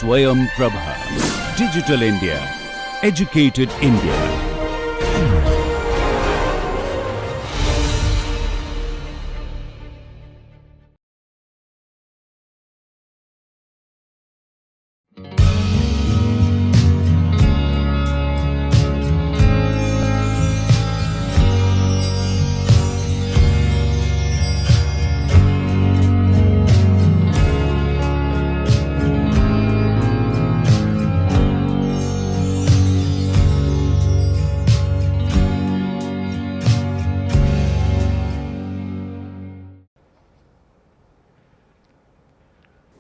Swayam Prabha. Digital India. Educated India.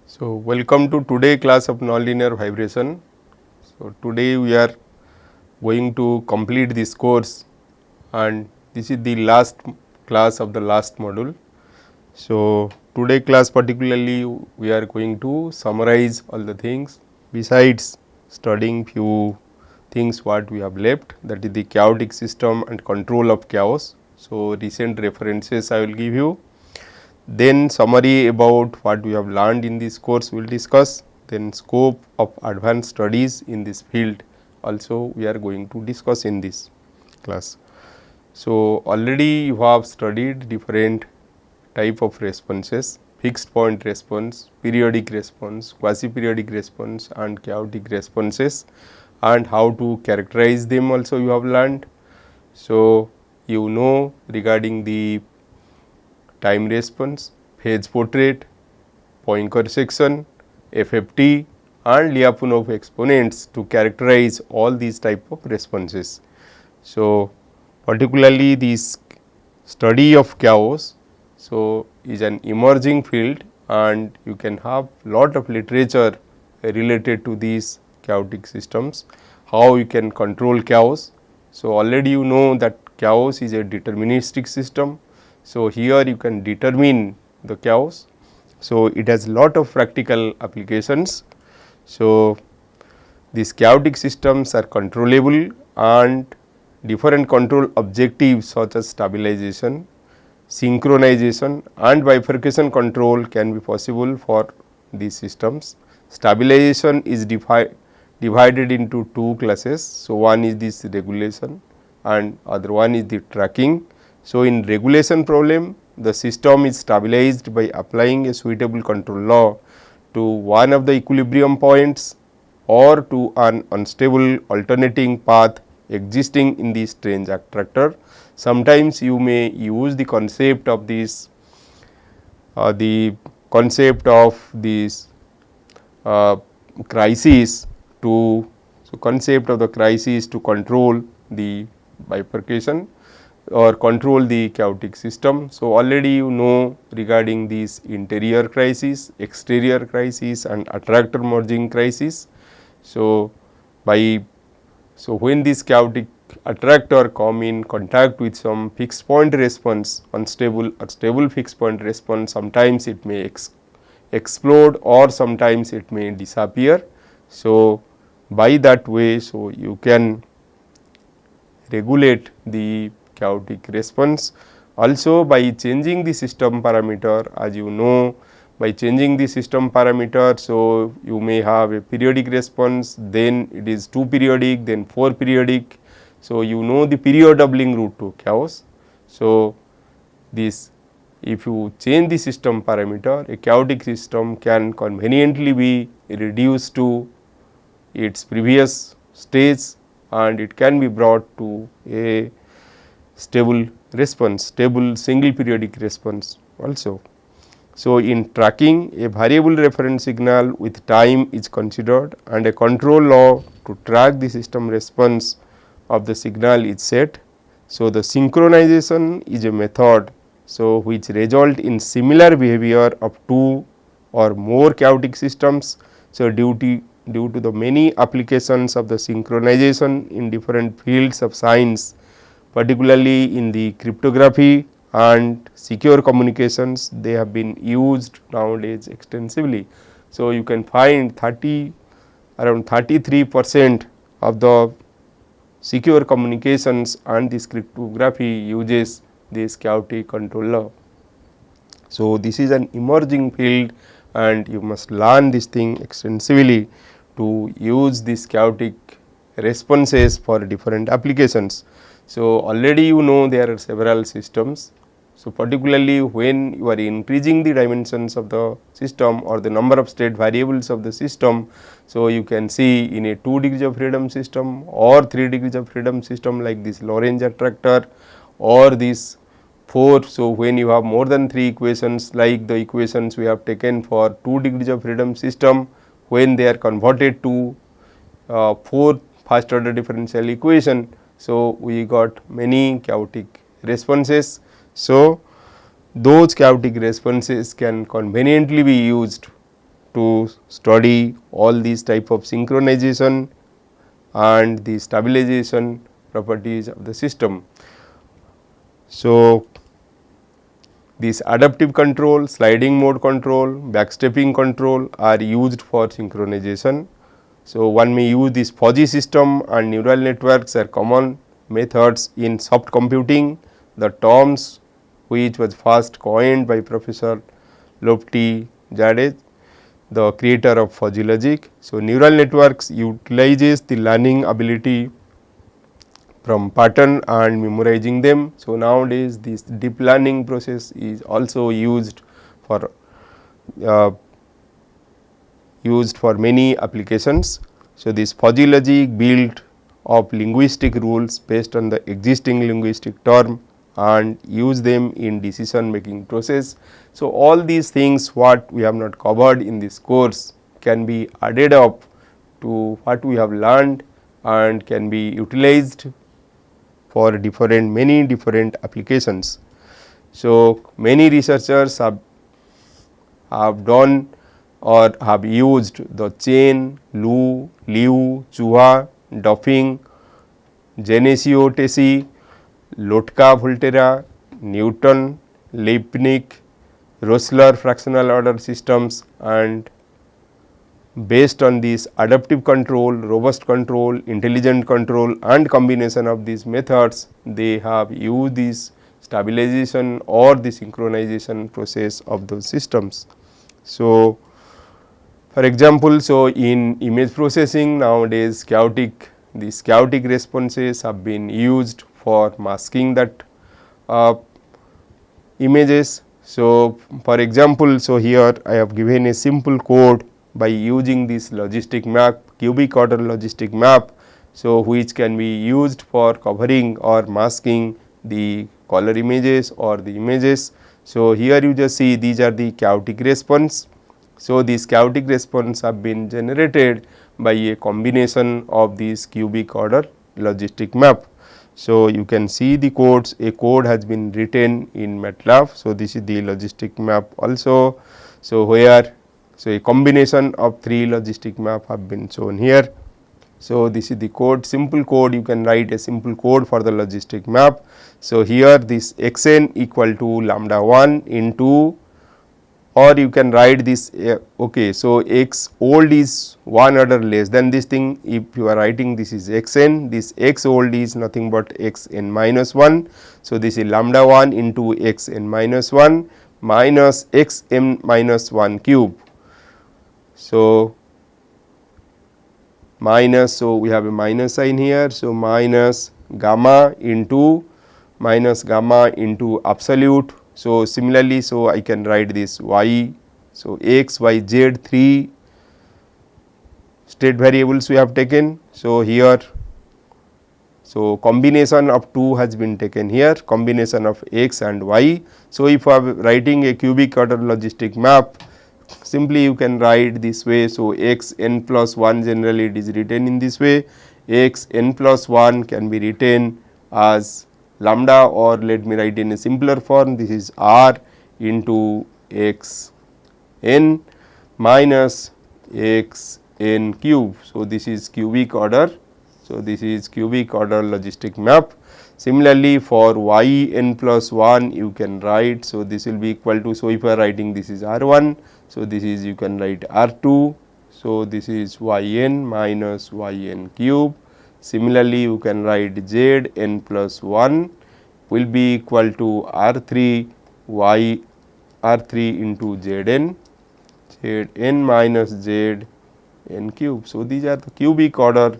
So, welcome to today class of nonlinear vibration. So, today we are going to complete this course and this is the last class of the last module. So, today class particularly we are going to summarize all the things besides studying few things what we have left, that is the chaotic system and control of chaos. So, recent references I will give you. Then summary about what we have learned in this course we will discuss, then scope of advanced studies in this field also we are going to discuss in this class. So, already you have studied different type of responses, fixed point response, periodic response, quasi periodic response and chaotic responses, and how to characterize them also you have learned. So, you know regarding the time response, phase portrait, Poincare section, FFT and Lyapunov exponents to characterize all these type of responses. So, particularly this study of chaos, so is an emerging field and you can have lot of literature related to these chaotic systems, how you can control chaos. So, already you know that chaos is a deterministic system. So, here you can determine the chaos. So, it has lot of practical applications. So, these chaotic systems are controllable and different control objectives such as stabilization, synchronization and bifurcation control can be possible for these systems. Stabilization is divided into two classes. So, one is this regulation and other one is the tracking. So, in regulation problem the system is stabilized by applying a suitable control law to one of the equilibrium points or to an unstable alternating path existing in the strange attractor. Sometimes you may use the concept of this crisis to concept of the crisis to control the bifurcation or control the chaotic system. So, already you know regarding these interior crisis, exterior crisis and attractor merging crisis. So, when this chaotic attractor come in contact with some fixed point response, unstable or stable fixed point response, sometimes it may explode or sometimes it may disappear. So, by that way, so you can regulate the chaotic response. Also by changing the system parameter, as you know, by changing the system parameter, so you may have a periodic response, then it is 2 periodic, then 4 periodic. So, you know the period doubling route to chaos. So, this if you change the system parameter, a chaotic system can conveniently be reduced to its previous stage and it can be brought to a stable response, stable single periodic response also. So, in tracking a variable reference signal with time is considered and a control law to track the system response of the signal is set. So, the synchronization is a method, so which result in similar behavior of two or more chaotic systems. So, due to the many applications of the synchronization in different fields of science, particularly in the cryptography and secure communications, they have been used nowadays extensively. So, you can find around 33% of the secure communications and this cryptography uses this chaotic control law. So, this is an emerging field and you must learn this thing extensively to use these chaotic responses for different applications. So, already you know there are several systems. So, particularly when you are increasing the dimensions of the system or the number of state variables of the system. So, you can see in a 2 degrees of freedom system or 3 degrees of freedom system like this Lorentz attractor or this 4. So, when you have more than 3 equations like the equations we have taken for 2 degrees of freedom system, when they are converted to 4 first order differential equation. So, we got many chaotic responses. So, those chaotic responses can conveniently be used to study all these type of synchronization and the stabilization properties of the system. So, this adaptive control, sliding mode control, backstepping control are used for synchronization. So, one may use this fuzzy system and neural networks are common methods in soft computing. The terms which was first coined by Professor Lec36, the creator of fuzzy logic. So, neural networks utilizes the learning ability from pattern and memorizing them. So, nowadays this deep learning process is also used for many applications. So, this fuzzy logic built of linguistic rules based on the existing linguistic term and use them in decision making process. So, all these things what we have not covered in this course can be added up to what we have learned and can be utilized for many different applications. So, many researchers have done or have used the chain, Liu, Chua, Duffing, Genesio Tesi, Lotka Volterra, Newton, Leibniz, Rosler fractional order systems, and based on this adaptive control, robust control, intelligent control and combination of these methods, they have used this stabilization or the synchronization process of those systems. So, for example, so in image processing nowadays these chaotic responses have been used for masking that images. So, for example, so here I have given a simple code by using this logistic map, cubic order logistic map. So, which can be used for covering or masking the color images or the images. So, here you just see these are the chaotic response. So, these chaotic response have been generated by a combination of these cubic order logistic map. So, you can see the codes, a code has been written in MATLAB. So, this is the logistic map also. So, where a combination of 3 logistic map have been shown here. So, this is the code, simple code, you can write a simple code for the logistic map. So, here this xn equal to lambda 1 into, or you can write this okay. So, x old is 1 order less than this thing, if you are writing this is xn, this x old is nothing but xn minus 1. So, this is lambda 1 into xn minus 1 minus xm minus 1 cube. So, minus, so we have a minus sign here. So, minus gamma into absolute. So, similarly, so I can write this y. So, x, y, z 3 state variables we have taken. So, here, so combination of 2 has been taken here, combination of x and y. So, if I am writing a cubic order logistic map, simply you can write this way. So, x n plus 1 generally it is written in this way, x n plus 1 can be written as lambda, or let me write in a simpler form, this is r into x n minus x n cube. So, this is cubic order. So, this is cubic order logistic map. Similarly, for y n plus 1 you can write. So, this will be equal to, so if you are writing this is r 1. So, this is you can write r 2. So, this is y n minus y n cube. Similarly, you can write z n plus 1 will be equal to r 3 into z n minus z n cube. So, these are the cubic order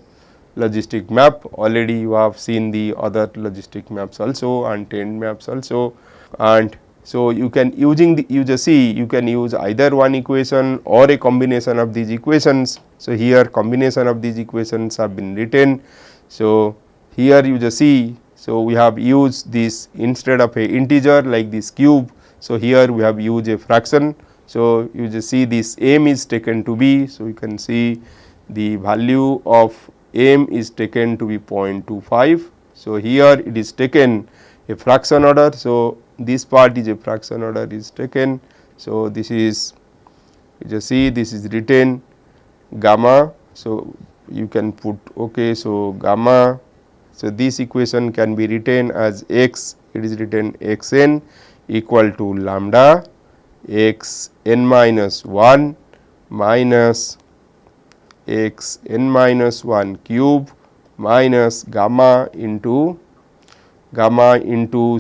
logistic map. Already you have seen the other logistic maps also and trend maps also, and so you can using the, you just see you can use either one equation or a combination of these equations. So, here combination of these equations have been written. So, here you just see, so we have used this instead of a integer like this cube. So, here we have used a fraction. So, you just see this m is taken to be, so you can see the value of m is taken to be 0.25. So, here it is taken a fraction order. So, this part is a fraction order is taken. So, this is you just see this is written gamma. So, you can put okay. So, gamma. So, this equation can be written as x, it is written x n equal to lambda x n minus 1 minus x n minus 1 cube minus gamma into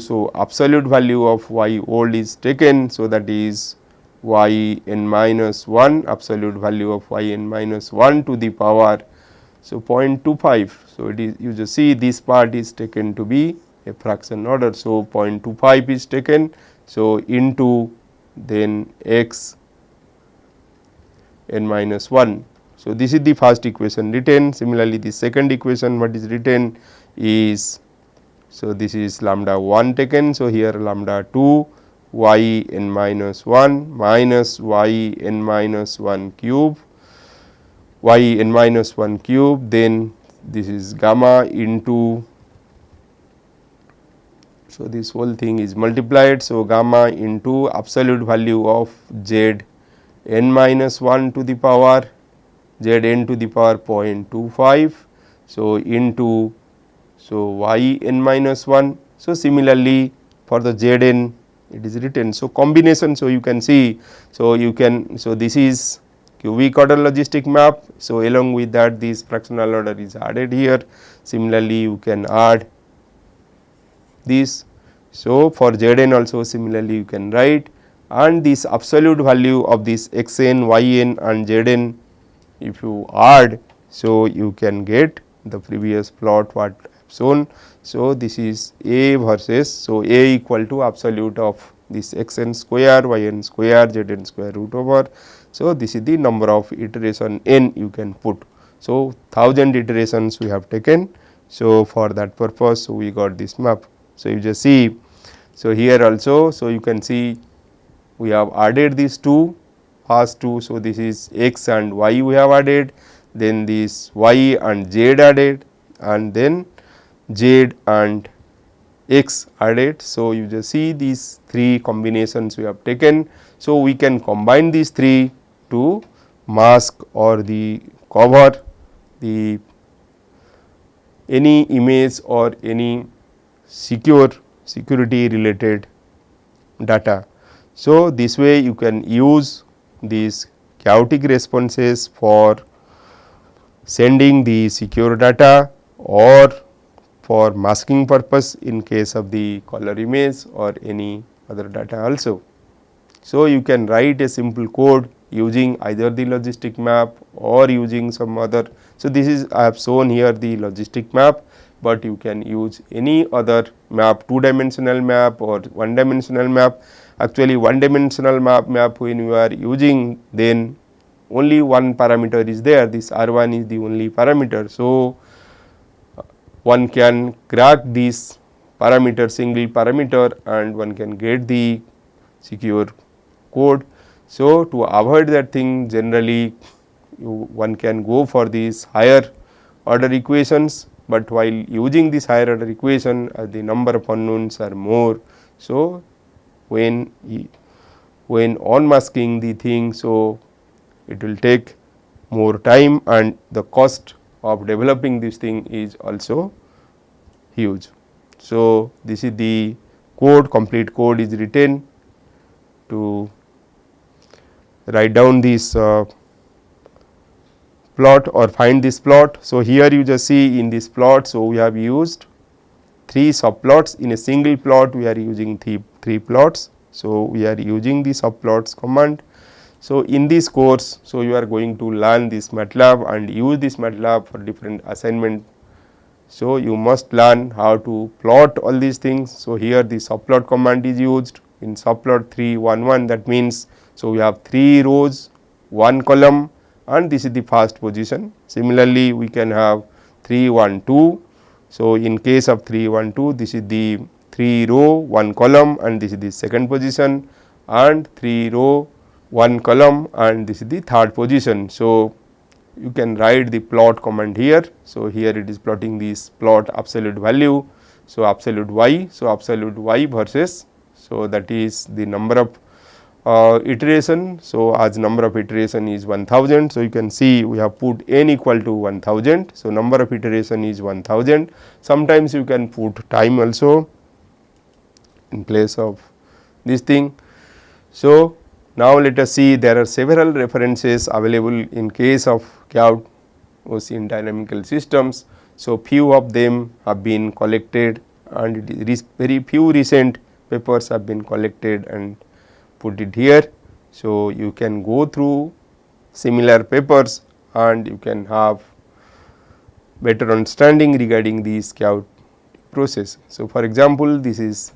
so absolute value of y old is taken. So, that is y n minus 1 absolute value of y n minus 1 to the power, so 0.25. So, it is you just see this part is taken to be a fraction order. So, 0.25 is taken. So, into then x n minus 1. So, this is the first equation written. Similarly, the second equation what is written is, so this is lambda 1 taken. So, here lambda 2 y n minus 1 minus y n minus 1 cube y n minus 1 cube, then this is gamma into, so this whole thing is multiplied. So, gamma into absolute value of z n minus 1 to the power z n to the power 0.25. So, into so y n minus 1. So, similarly for the z n it is written. So, combination. So, you can see, so you can, so this is cubic order logistic map. So, along with that this fractional order is added here. Similarly, you can add this. So, for z n also similarly you can write, and this absolute value of this x n, y n and z n if you add. So, you can get the previous plot what I have shown. So, this is a versus, so a equal to absolute of this x n square, y n square, z n square root over. So, this is the number of iteration n you can put. So, 1000 iterations we have taken. So, for that purpose, so we got this map. So, you just see, so here also, so you can see we have added these two, first two. So, this is x and y we have added, then this y and z added, and then z and x added. So, you just see these three combinations we have taken. So, we can combine these three to mask or the cover the any image or any security related data. So, this way you can use these chaotic responses for sending the secure data or for masking purpose in case of the color image or any other data also. So, you can write a simple code using either the logistic map or using some other. So, this is I have shown here the logistic map, but you can use any other map, 2-dimensional map or 1-dimensional map. Actually, 1-dimensional map when you are using, then only one parameter is there, this R1 is the only parameter. So, one can crack this parameter, single parameter, and one can get the secure code. So, to avoid that thing, generally one can go for these higher order equations, but while using this higher order equation the number of unknowns are more. So, when unmasking the thing, so it will take more time and the cost of developing this thing is also huge. So, this is the code, complete code is written to write down this plot or find this plot. So, here you just see in this plot. So, we have used 3 subplots. In a single plot we are using three plots. So, we are using the subplots command. So, in this course, so you are going to learn this MATLAB and use this MATLAB for different assignment. So, you must learn how to plot all these things. So, here the subplot command is used in subplot 3 1 1, that means, so we have 3 rows 1 column and this is the first position. Similarly, we can have 3 1 2. So, in case of 3 1 2, this is the 3 row 1 column and this is the second position, and 3 row 1 column and this is the third position. So, you can write the plot command here. So, here it is plotting this plot absolute value. So, absolute y. So, absolute y versus, so that is the number of iteration. So, as number of iteration is 1000. So, you can see we have put n equal to 1000. So, number of iteration is 1000. Sometimes you can put time also in place of this thing. So, now let us see, there are several references available in case of chaos in dynamical systems. So, few of them have been collected and it is very few recent papers have been collected and put it here. So, you can go through similar papers and you can have better understanding regarding these chaos process. So, for example, this is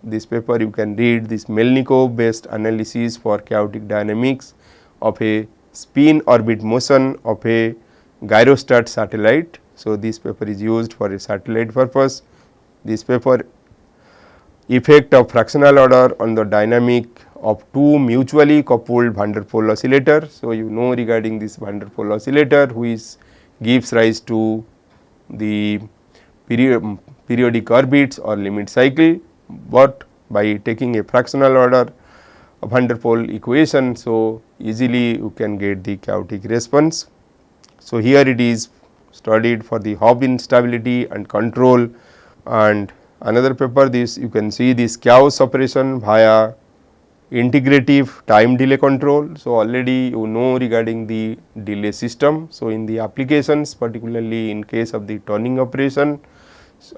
this paper you can read this Melnikov based analysis for chaotic dynamics of a spin orbit motion of a gyrostat satellite. So, this paper is used for a satellite purpose. This paper effect of fractional order on the dynamic of two mutually coupled van der Pol oscillator. So, you know regarding this van der Pol oscillator which gives rise to the periodic orbits or limit cycle, but by taking a fractional order of van der Pol equation. So, easily you can get the chaotic response. So, here it is studied for the Hopf instability and control, and another paper this you can see this chaos operation via integrative time delay control. So, already you know regarding the delay system. So, in the applications particularly in case of the turning operation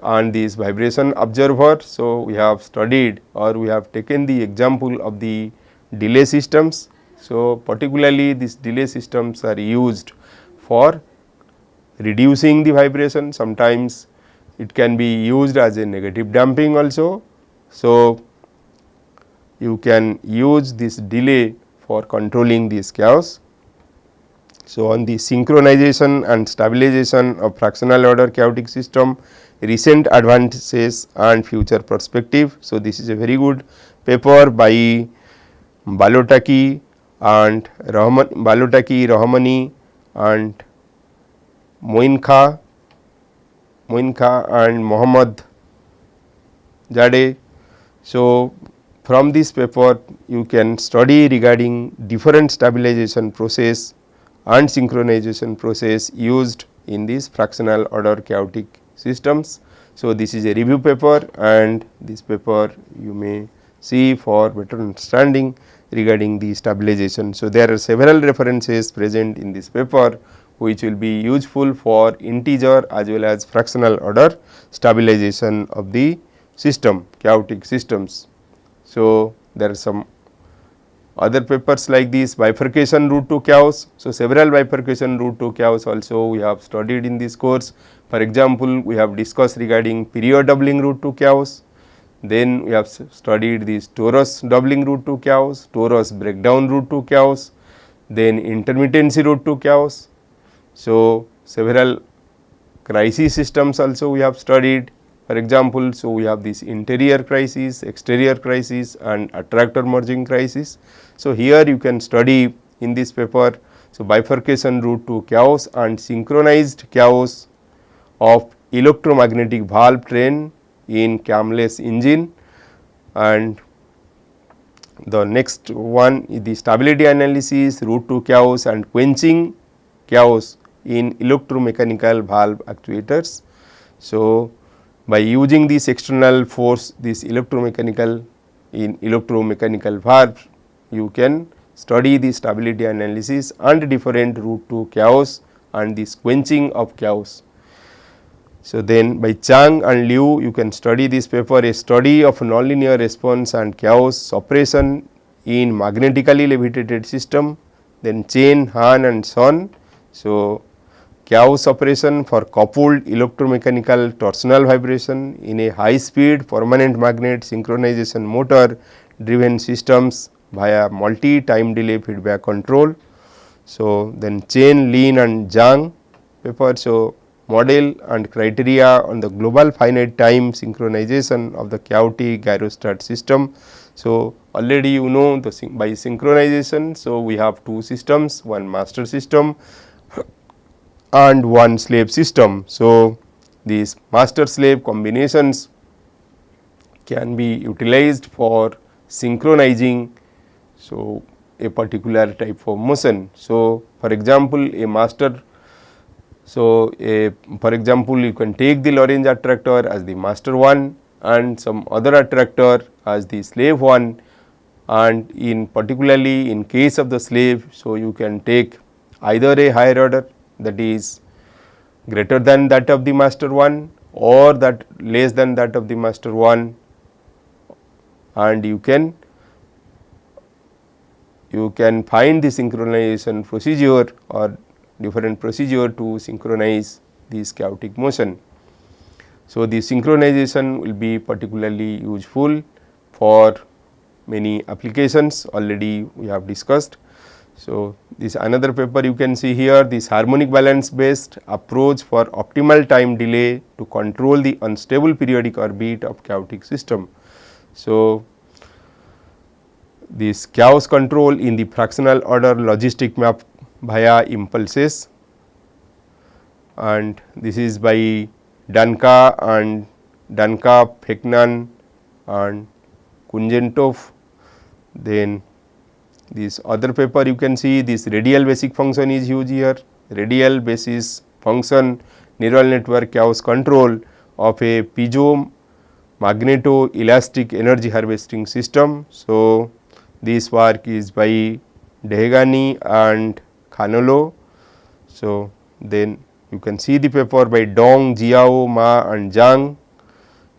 and this vibration observer. So, we have studied or we have taken the example of the delay systems. So, particularly these delay systems are used for reducing the vibration, sometimes it can be used as a negative damping also. So, you can use this delay for controlling this chaos. So, on the synchronization and stabilization of fractional order chaotic system, recent advances and future perspective. So, this is a very good paper by Balotaki and Rahmani and Moinkha and Mohammad Jade. So, from this paper you can study regarding different stabilization process and synchronization process used in these fractional order chaotic systems. So, this is a review paper and this paper you may see for better understanding regarding the stabilization. So, there are several references present in this paper which will be useful for integer as well as fractional order stabilization of the system, chaotic systems. So, there are some other papers like this bifurcation route to chaos. So, several bifurcation route to chaos also we have studied in this course. For example, we have discussed regarding period doubling route to chaos, then we have studied this torus doubling route to chaos, torus breakdown route to chaos, then intermittency route to chaos. So, several crisis systems also we have studied. For example, so we have this interior crisis, exterior crisis and attractor merging crisis. So, here you can study in this paper, so bifurcation route to chaos and synchronized chaos of electromagnetic valve train in camless engine, and the next one is the stability analysis, route to chaos and quenching chaos in electromechanical valve actuators. So, by using this external force, this electromechanical valve, you can study the stability analysis and different route to chaos and this quenching of chaos. So, then by Chang and Liu you can study this paper, a study of nonlinear response and chaos suppression in magnetically levitated system, then chain, Han and Son. So, chaos operation for coupled electromechanical torsional vibration in a high speed permanent magnet synchronization motor driven systems via multi time delay feedback control. So, then Chen, Lin and Zhang paper. So, model and criteria on the global finite time synchronization of the chaotic gyrostat system. So, already you know the by synchronization. So, we have two systems, one master system and one slave system. So, these master slave combinations can be utilized for synchronizing so a particular type of motion. So, for example, a master, so for example, you can take the Lorentz attractor as the master one and some other attractor as the slave one, and in particularly in case of the slave, so you can take either a higher order, that is greater than that of the master one or that less than that of the master one, and you can find the synchronization procedure or different procedure to synchronize this chaotic motion. So, the synchronization will be particularly useful for many applications already we have discussed. So, this another paper you can see here, this harmonic balance based approach for optimal time delay to control the unstable periodic orbit of chaotic system. So, this chaos control in the fractional order logistic map via impulses, and this is by Danka and Feknan and Kunjentov. Then this other paper you can see this radial basic function is used here, radial basis function neural network chaos control of a piezo magneto elastic energy harvesting system. So, this work is by Dehgani and Khanolo. So, then you can see the paper by Dong, Jiao, Ma and Zhang.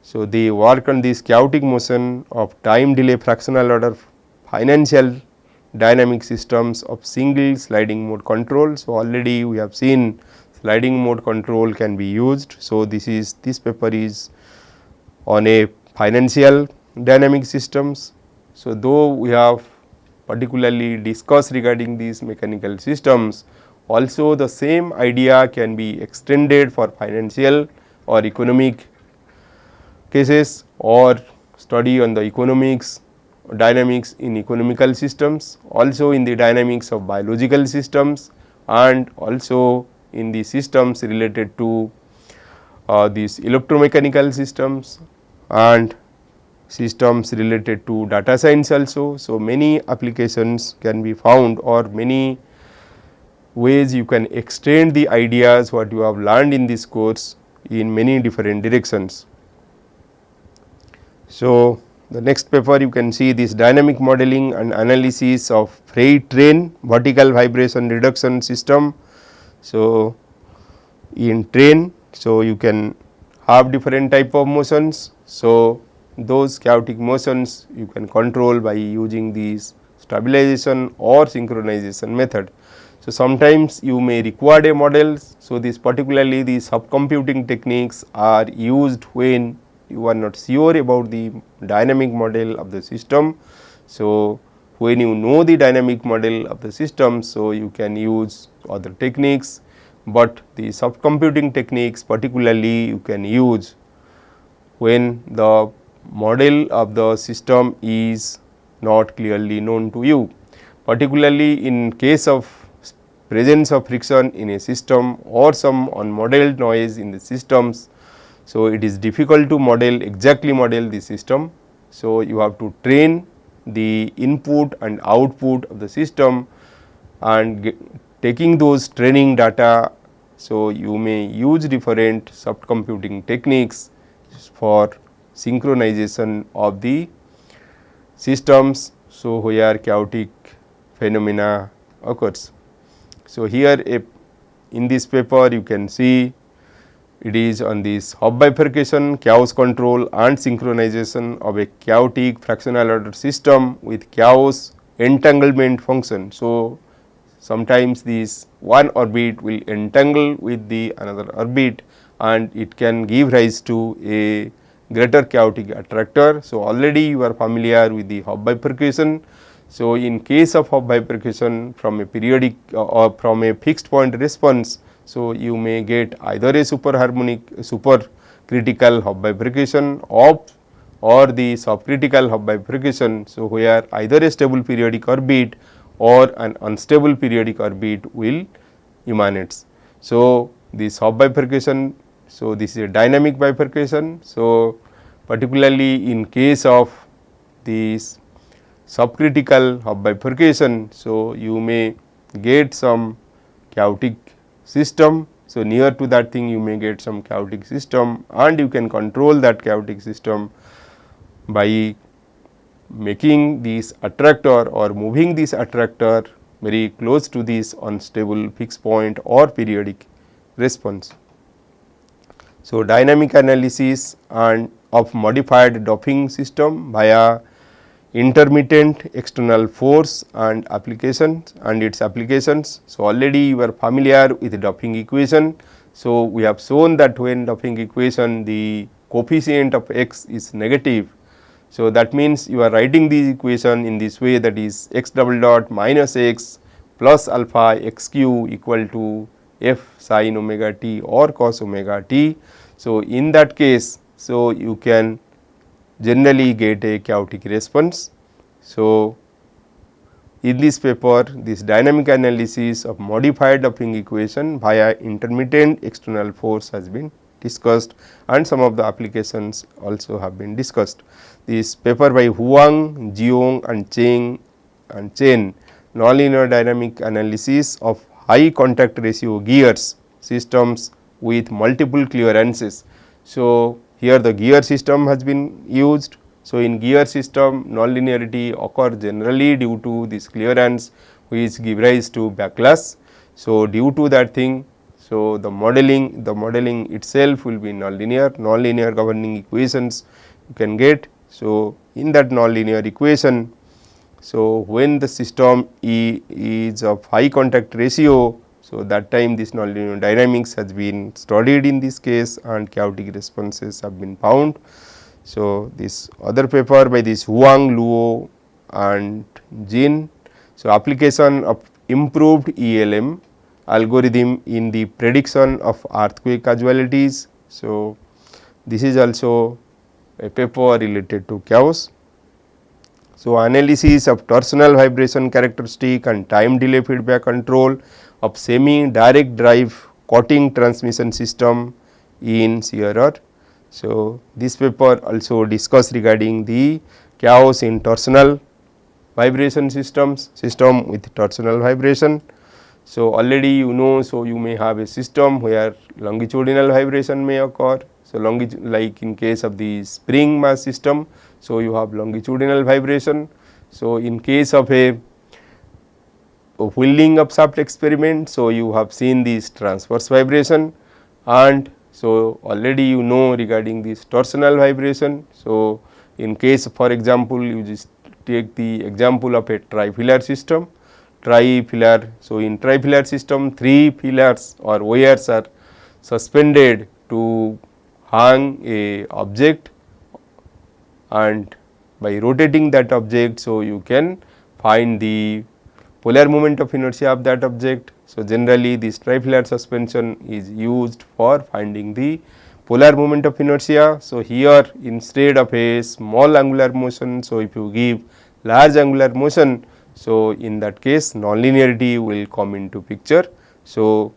So, they work on this chaotic motion of time delay fractional order financial dynamic systems of single sliding mode control. So, already we have seen sliding mode control can be used. So, this paper is on a financial dynamic systems. So, though we have particularly discussed regarding these mechanical systems, also the same idea can be extended for financial or economic cases or study on the economics dynamics in economical systems, also in the dynamics of biological systems and also in the systems related to these electromechanical systems and systems related to data science also. So, many applications can be found or many ways you can extend the ideas what you have learned in this course in many different directions. So, the next paper you can see this dynamic modeling and analysis of freight train vertical vibration reduction system. So, in train, so you can have different type of motions. So, those chaotic motions you can control by using these stabilization or synchronization method. So, sometimes you may require a model. So, this particularly the subcomputing techniques are used when you are not sure about the dynamic model of the system. So, when you know the dynamic model of the system, so you can use other techniques, but the subcomputing techniques particularly you can use when the model of the system is not clearly known to you, particularly in case of presence of friction in a system or some unmodeled noise in the systems. So, it is difficult to exactly model the system. So, you have to train the input and output of the system and taking those training data. So, you may use different subcomputing techniques for synchronization of the systems. So, where chaotic phenomena occurs. So, here in this paper you can see It is on this Hopf bifurcation, chaos control and synchronization of a chaotic fractional order system with chaos entanglement function. So, sometimes this one orbit will entangle with the another orbit and it can give rise to a greater chaotic attractor. So, already you are familiar with the Hopf bifurcation. So, in case of Hopf bifurcation from a periodic or from a fixed point response, so you may get either a supercritical Hopf bifurcation of or the subcritical Hopf bifurcation. So, where either a stable periodic orbit or an unstable periodic orbit will emanates. So, this Hopf bifurcation, so this is a dynamic bifurcation. So, particularly in case of this subcritical Hopf bifurcation, so you may get some chaotic system. So, near to that thing you may get some chaotic system and you can control that chaotic system by making this attractor or moving this attractor very close to this unstable fixed point or periodic response. So, dynamic analysis and of modified doping system via intermittent external force and applications and its applications. So, already you are familiar with the doping equation. So, we have shown that when doping equation the coefficient of x is negative. So, that means you are writing this equation in this way, that is x double dot minus x plus alpha x q equal to f sin omega t or cos omega t. So, in that case, so you can generally get a chaotic response. So, in this paper this dynamic analysis of modified doping equation via intermittent external force has been discussed and some of the applications also have been discussed. This paper by Huang, Jiong and Chen nonlinear dynamic analysis of high contact ratio gears systems with multiple clearances. So, here the gear system has been used. So, in gear system nonlinearity occurs generally due to this clearance which give rise to backlash. So, due to that thing, so the modeling itself will be nonlinear governing equations you can get. So, in that nonlinear equation, so when the system is of high contact ratio, so that time this nonlinear dynamics has been studied in this case and chaotic responses have been found. So, this other paper by this Huang, Luo and Jin. So, application of improved ELM algorithm in the prediction of earthquake casualties. So, this is also a paper related to chaos. So, analysis of torsional vibration characteristic and time delay feedback control of semi direct drive coating transmission system in CRR. So, this paper also discuss regarding the chaos in torsional vibration system with torsional vibration. So, already you know, so you may have a system where longitudinal vibration may occur. So, like in case of the spring mass system, so you have longitudinal vibration. So, in case of a wheeling of shaft experiment, so you have seen this transverse vibration and so already you know regarding this torsional vibration. So, in case for example, you just take the example of a trifilar system. So, in trifilar system 3 pillars or wires are suspended to hang a object and by rotating that object. So, you can find the polar moment of inertia of that object. So, generally this trifilar suspension is used for finding the polar moment of inertia. So, here instead of a small angular motion, so if you give large angular motion, so in that case nonlinearity will come into picture. So,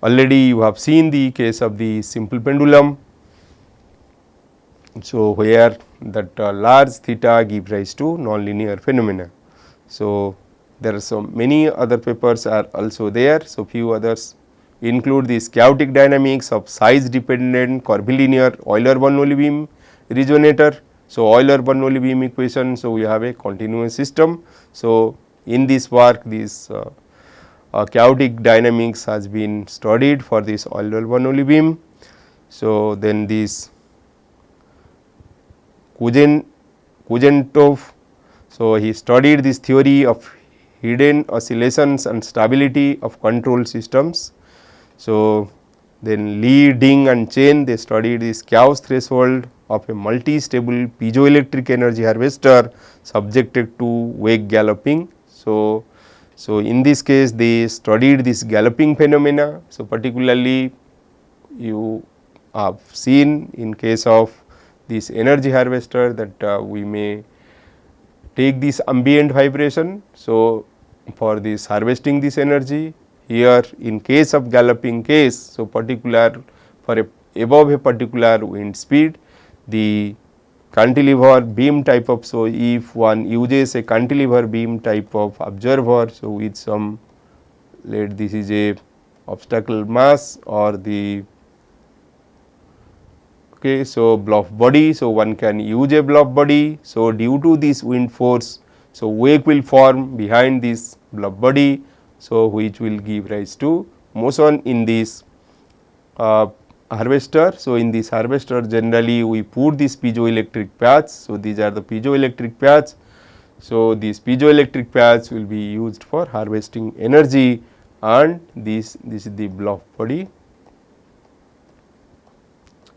already you have seen the case of the simple pendulum. So, where that large theta give rise to nonlinear phenomena. So, there are so many other papers are also there. So, few others include this chaotic dynamics of size dependent curvilinear Euler-Bernoulli beam resonator. So, Euler-Bernoulli beam equation. So, we have a continuous system. So, in this work this chaotic dynamics has been studied for this Euler-Bernoulli beam. So, then this Kuzhentov, so he studied this theory of hidden oscillations and stability of control systems. So, then Lee, Ding and Chen, they studied this chaos threshold of a multi-stable piezoelectric energy harvester subjected to wake galloping. So, in this case they studied this galloping phenomena. So, particularly you have seen in case of this energy harvester that we may take this ambient vibration. So, for this harvesting this energy here in case of galloping case, so particular for above a particular wind speed, the cantilever beam type of, so if one uses a cantilever beam type of observer, so with some, let this is a obstacle mass or the okay, so bluff body, so one can use a bluff body. So, due to this wind force, so wake will form behind this bluff body, so which will give rise to motion in this harvester. So, in this harvester generally we put this piezoelectric pads. So, these are the piezoelectric pads. So, these piezoelectric pads will be used for harvesting energy and this is the bluff body.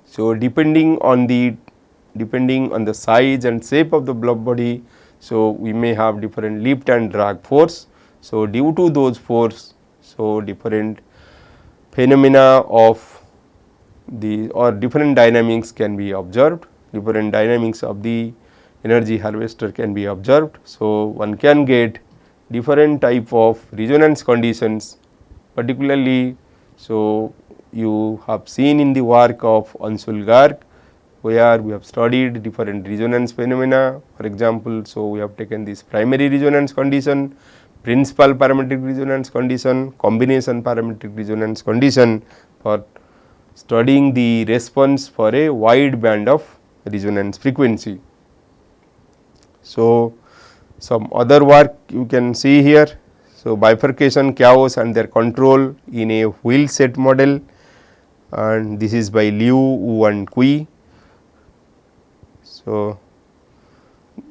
So, depending on the size and shape of the bluff body, so we may have different lift and drag force. So, due to those force, so different phenomena of the or different dynamics can be observed, different dynamics of the energy harvester can be observed. So, one can get different type of resonance conditions, particularly. So, you have seen in the work of Anshul Garg, where we have studied different resonance phenomena. For example, so we have taken this primary resonance condition, principal parametric resonance condition, combination parametric resonance condition for studying the response for a wide band of resonance frequency. So, some other work you can see here. So, bifurcation chaos and their control in a wheel set model, and this is by Liu, Wu and Kui. So,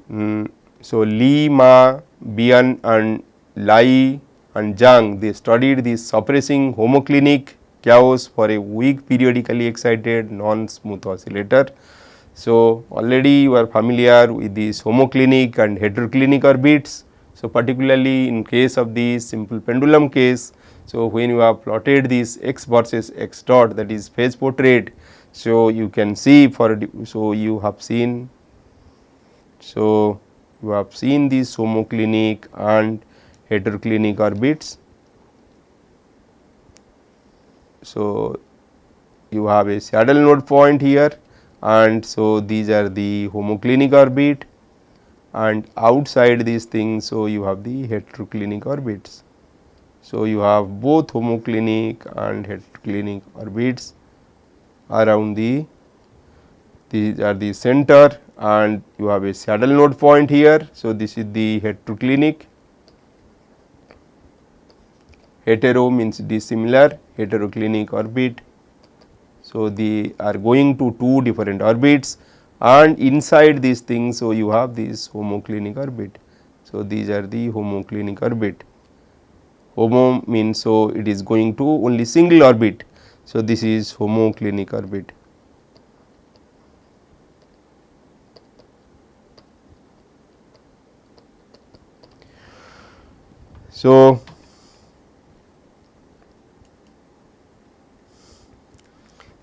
Li, Ma, Bian and Lai and Zhang, they studied this suppressing homoclinic chaos for a weak periodically excited non-smooth oscillator. So, already you are familiar with these homoclinic and heteroclinic orbits. So, particularly in case of the simple pendulum case, so when you have plotted this x versus x dot, that is phase portrait, so you can see for, so you have seen, so you have seen these homoclinic and heteroclinic orbits. So, you have a saddle node point here, and so these are the homoclinic orbit, and outside these things, so you have the heteroclinic orbits. So, you have both homoclinic and heteroclinic orbits around these are the center, and you have a saddle node point here. So, this is the heteroclinic, hetero means dissimilar, heteroclinic orbit. So, they are going to two different orbits, and inside these things, so you have this homoclinic orbit. So, these are the homoclinic orbit. Homo means, so it is going to only single orbit. So, this is homoclinic orbit. So,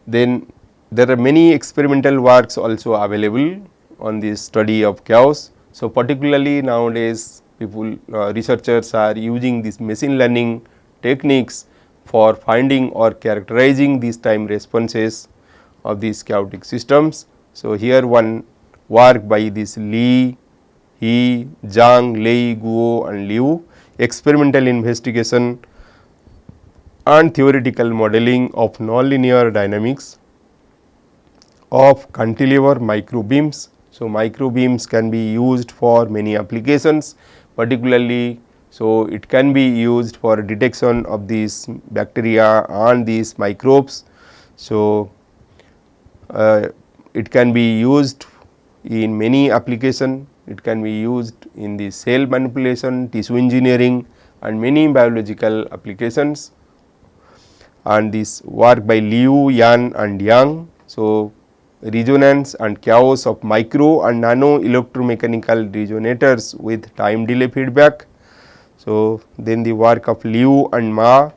then there are many experimental works also available on this study of chaos. So, particularly nowadays people researchers are using this machine learning techniques for finding or characterizing these time responses of these chaotic systems. So, here one work by this Li, He, Zhang, Lei, Guo and Liu, experimental investigation and theoretical modeling of nonlinear dynamics of cantilever microbeams. So, microbeams can be used for many applications, particularly, so it can be used for detection of these bacteria and these microbes. So, It can be used in many application. It can be used in the cell manipulation, tissue engineering and many biological applications. And this work by Liu, Yan and Yang. So, resonance and chaos of micro and nano electromechanical resonators with time delay feedback. So, then the work of Liu and Ma,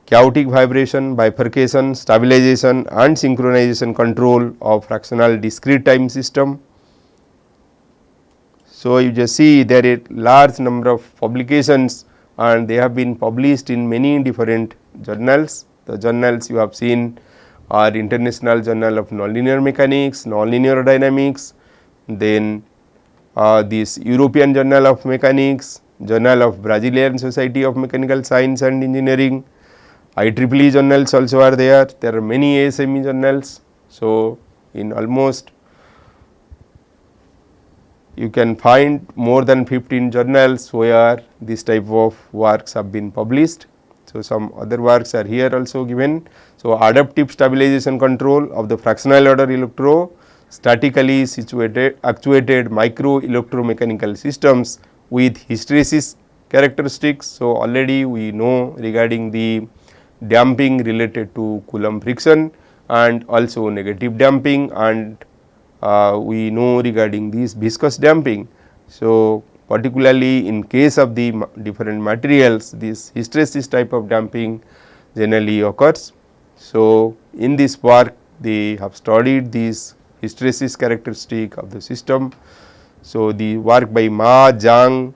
chaotic vibration, bifurcation, stabilization and synchronization control of fractional discrete time system. So, you just see there is large number of publications and they have been published in many different journals. The journals you have seen are International Journal of Nonlinear Mechanics, Nonlinear Dynamics, then this European Journal of Mechanics, Journal of Brazilian Society of Mechanical Science and Engineering, IEEE journals also are there. There are many ASME journals. So, in almost you can find more than 15 journals where this type of works have been published. So, some other works are here also given. So, adaptive stabilization control of the fractional order electrostatically situated actuated micro electromechanical systems with hysteresis characteristics. So, already we know regarding the damping related to Coulomb friction and also negative damping, and we know regarding this viscous damping. So, particularly in case of the different materials, this hysteresis type of damping generally occurs. So, in this work they have studied this hysteresis characteristic of the system. So, the work by Ma, Zhang,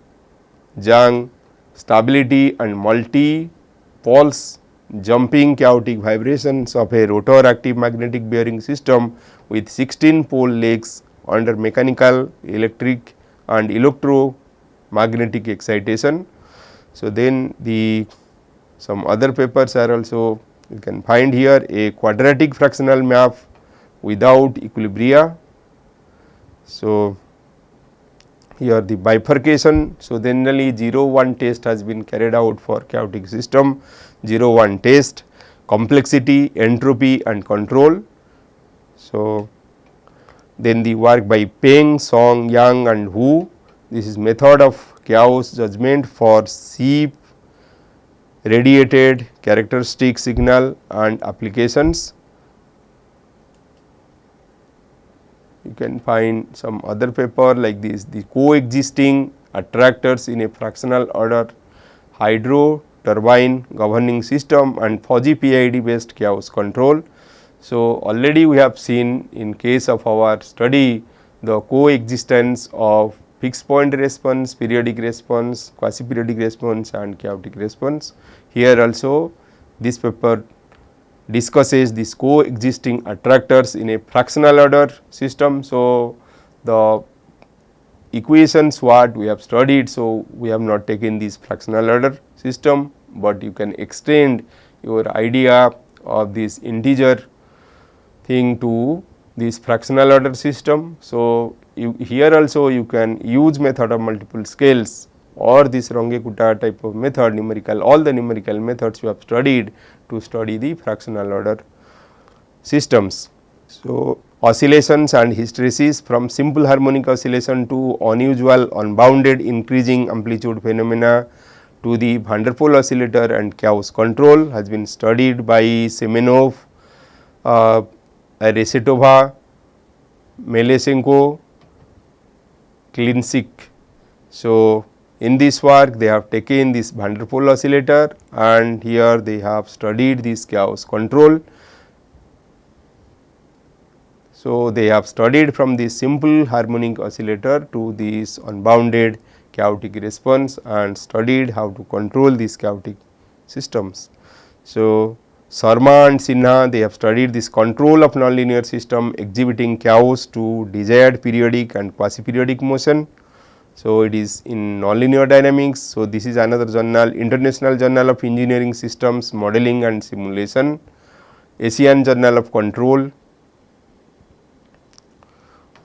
stability and multi-pulse jumping chaotic vibrations of a rotor active magnetic bearing system with 16 pole legs under mechanical, electric and electromagnetic excitation. So, then the some other papers are also you can find here a quadratic fractional map without equilibria. So, here the bifurcation. So, generally 0-1 test has been carried out for chaotic system, 0-1 test, complexity, entropy and control. So, then the work by Peng, Song, Yang and Hu, this is method of chaos judgment for sheep radiated characteristic signal and applications. You can find some other paper like this, the coexisting attractors in a fractional order hydro turbine governing system and fuzzy PID based chaos control. So, already we have seen in case of our study the coexistence of fixed point response, periodic response, quasi periodic response and chaotic response. Here also this paper discusses these coexisting attractors in a fractional order system. So, the equations what we have studied. So, we have not taken this fractional order system, but you can extend your idea of this integer thing to this fractional order system. So, here also you can use method of multiple scales or this Runge-Kutta type of method, numerical, all the numerical methods you have studied to study the fractional order systems. So, oscillations and hysteresis from simple harmonic oscillation to unusual unbounded increasing amplitude phenomena to the van der Pol oscillator and chaos control has been studied by Semenov, Resetova, Melesenko, Klinsic. So, in this work they have taken this van der Pol oscillator and here they have studied this chaos control. So, they have studied from the simple harmonic oscillator to this unbounded chaotic response and studied how to control these chaotic systems. So, Sharma and Sinha they have studied this control of nonlinear system exhibiting chaos to desired periodic and quasi periodic motion. So, it is in nonlinear dynamics. So, this is another journal, International Journal of Engineering Systems Modeling and Simulation, Asian Journal of Control,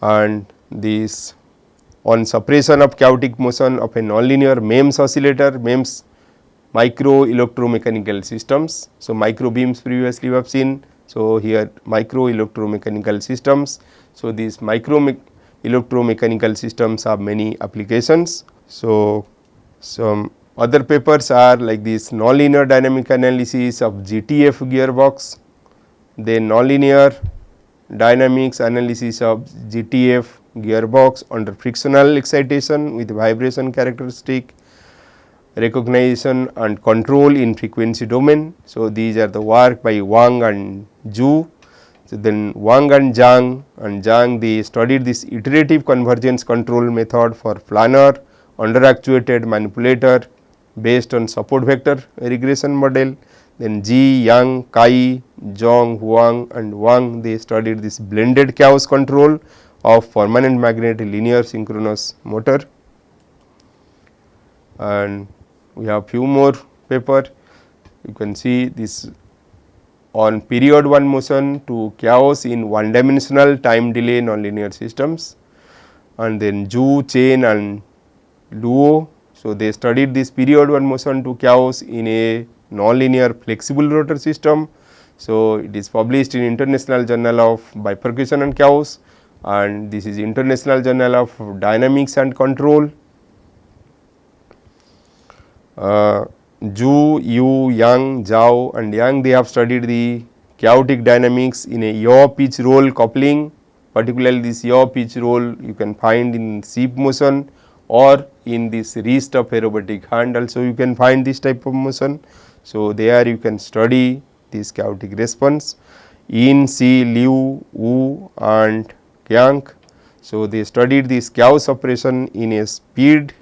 and this on suppression of chaotic motion of a nonlinear MEMS oscillator, MEMS micro electromechanical systems. So, micro beams previously we have seen, So, here micro electromechanical systems. So, these micro electromechanical systems have many applications. So, some other papers are like this nonlinear dynamic analysis of GTF gearbox, then nonlinear dynamics analysis of GTF gearbox under frictional excitation with vibration characteristic, recognition and control in frequency domain. So, these are the work by Wang and Zhu. So, then Wang and Zhang they studied this iterative convergence control method for planar under actuated manipulator based on support vector regression model. Then Ji, Yang, Kai, Zhong, Huang and Wang they studied this blended chaos control of permanent magnet linear synchronous motor. And we have few more paper. You can see this on period 1 motion to chaos in one dimensional time delay nonlinear systems, and then Zhu, Chen and Luo. So, they studied this period 1 motion to chaos in a nonlinear flexible rotor system. So, it is published in International Journal of Bifurcation and Chaos, and this is International Journal of Dynamics and Control. Zhu, Yu, Yang, Zhao and Yang they have studied the chaotic dynamics in a yaw pitch roll coupling, particularly this yaw pitch roll you can find in sheep motion or in this wrist of aerobatic hand also you can find this type of motion. So, there you can study this chaotic response in Si, Liu, Wu and Yang. So, they studied this chaos operation in a speed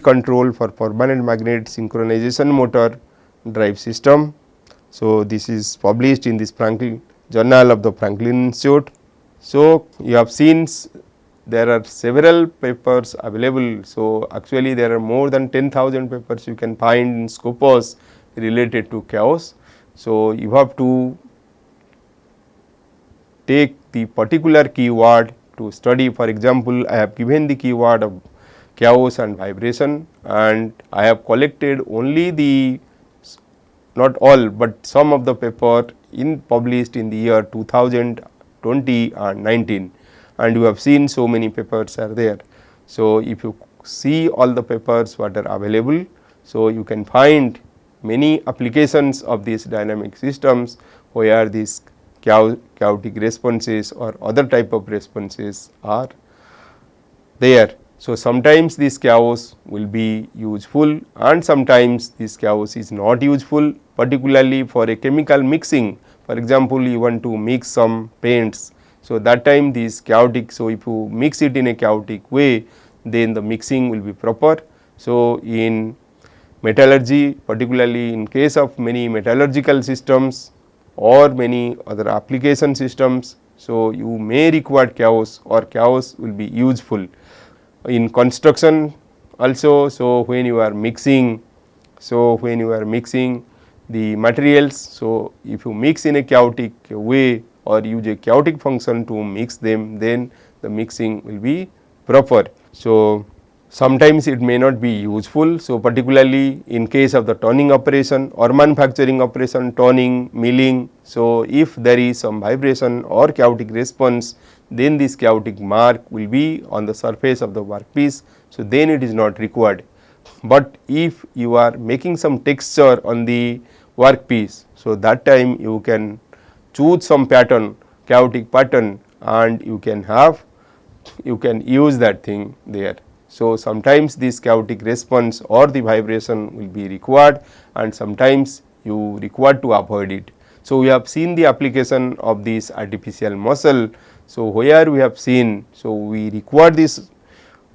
control for permanent magnet synchronization motor drive system. So, this is published in this Franklin Journal of the Franklin Institute. So, you have seen there are several papers available. So, actually there are more than 10,000 papers you can find in Scopus related to chaos. So, you have to take the particular keyword to study. For example, I have given the keyword of chaos and vibration, and I have collected only the not all, but some of the paper published in the year 2020 and 19, and you have seen so many papers are there. So, if you see all the papers what are available, so you can find many applications of these dynamic systems where these chaotic responses or other type of responses are there. So, sometimes this chaos will be useful and sometimes this chaos is not useful, particularly for a chemical mixing. For example, you want to mix some paints. So, that time this chaotic, so if you mix it in a chaotic way, then the mixing will be proper. So, in metallurgy, particularly in case of many metallurgical systems or many other application systems, so you may require chaos or chaos will be useful. In construction also, so when you are mixing, the materials, so if you mix in a chaotic way or use a chaotic function to mix them, then the mixing will be proper. So, sometimes it may not be useful. So, particularly in case of the turning operation or manufacturing operation, turning, milling. So, if there is some vibration or chaotic response, then this chaotic mark will be on the surface of the workpiece. So, then it is not required. But if you are making some texture on the workpiece, so that time you can choose some pattern, chaotic pattern, and you can use that thing there. So, sometimes this chaotic response or the vibration will be required and sometimes you require to avoid it. So, we have seen the application of this artificial muscle. So, where we have seen, so we require this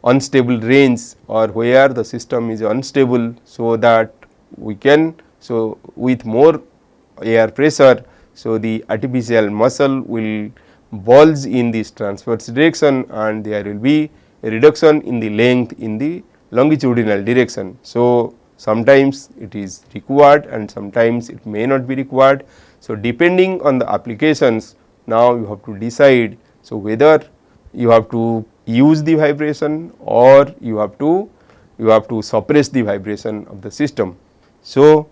unstable range or where the system is unstable, so that we can, so with more air pressure, so the artificial muscle will bulge in this transverse direction and there will be a reduction in the length in the longitudinal direction. So, sometimes it is required and sometimes it may not be required. So, depending on the applications, now you have to decide, so whether you have to use the vibration or you have to suppress the vibration of the system. So,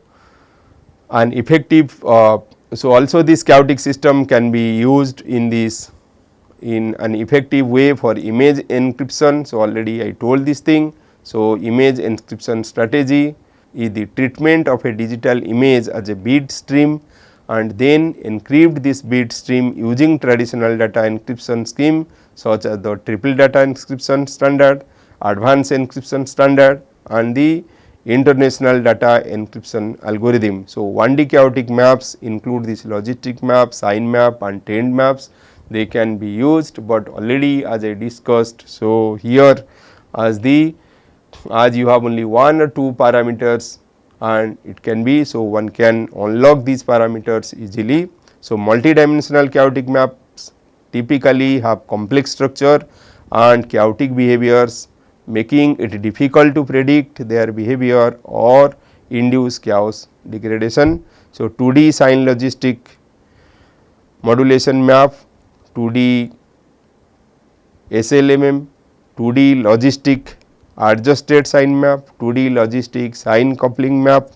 an effective. So, also this chaotic system can be used in this in an effective way for image encryption. So, already I told this thing. So, image encryption strategy is the treatment of a digital image as a bit stream and then encrypt this bit stream using traditional data encryption scheme such as the triple data encryption standard, advanced encryption standard and the international data encryption algorithm. So, 1D chaotic maps include this logistic map, sign map and trend maps. They can be used, but already as I discussed. So, here as you have only 1 or 2 parameters and it can be. So, one can unlock these parameters easily. So, multidimensional chaotic maps typically have complex structure and chaotic behaviors, making it difficult to predict their behavior or induce chaos degradation. So, 2D sign logistic modulation map, 2D SLMM, 2D logistic adjusted sign map, 2D logistic sign coupling map,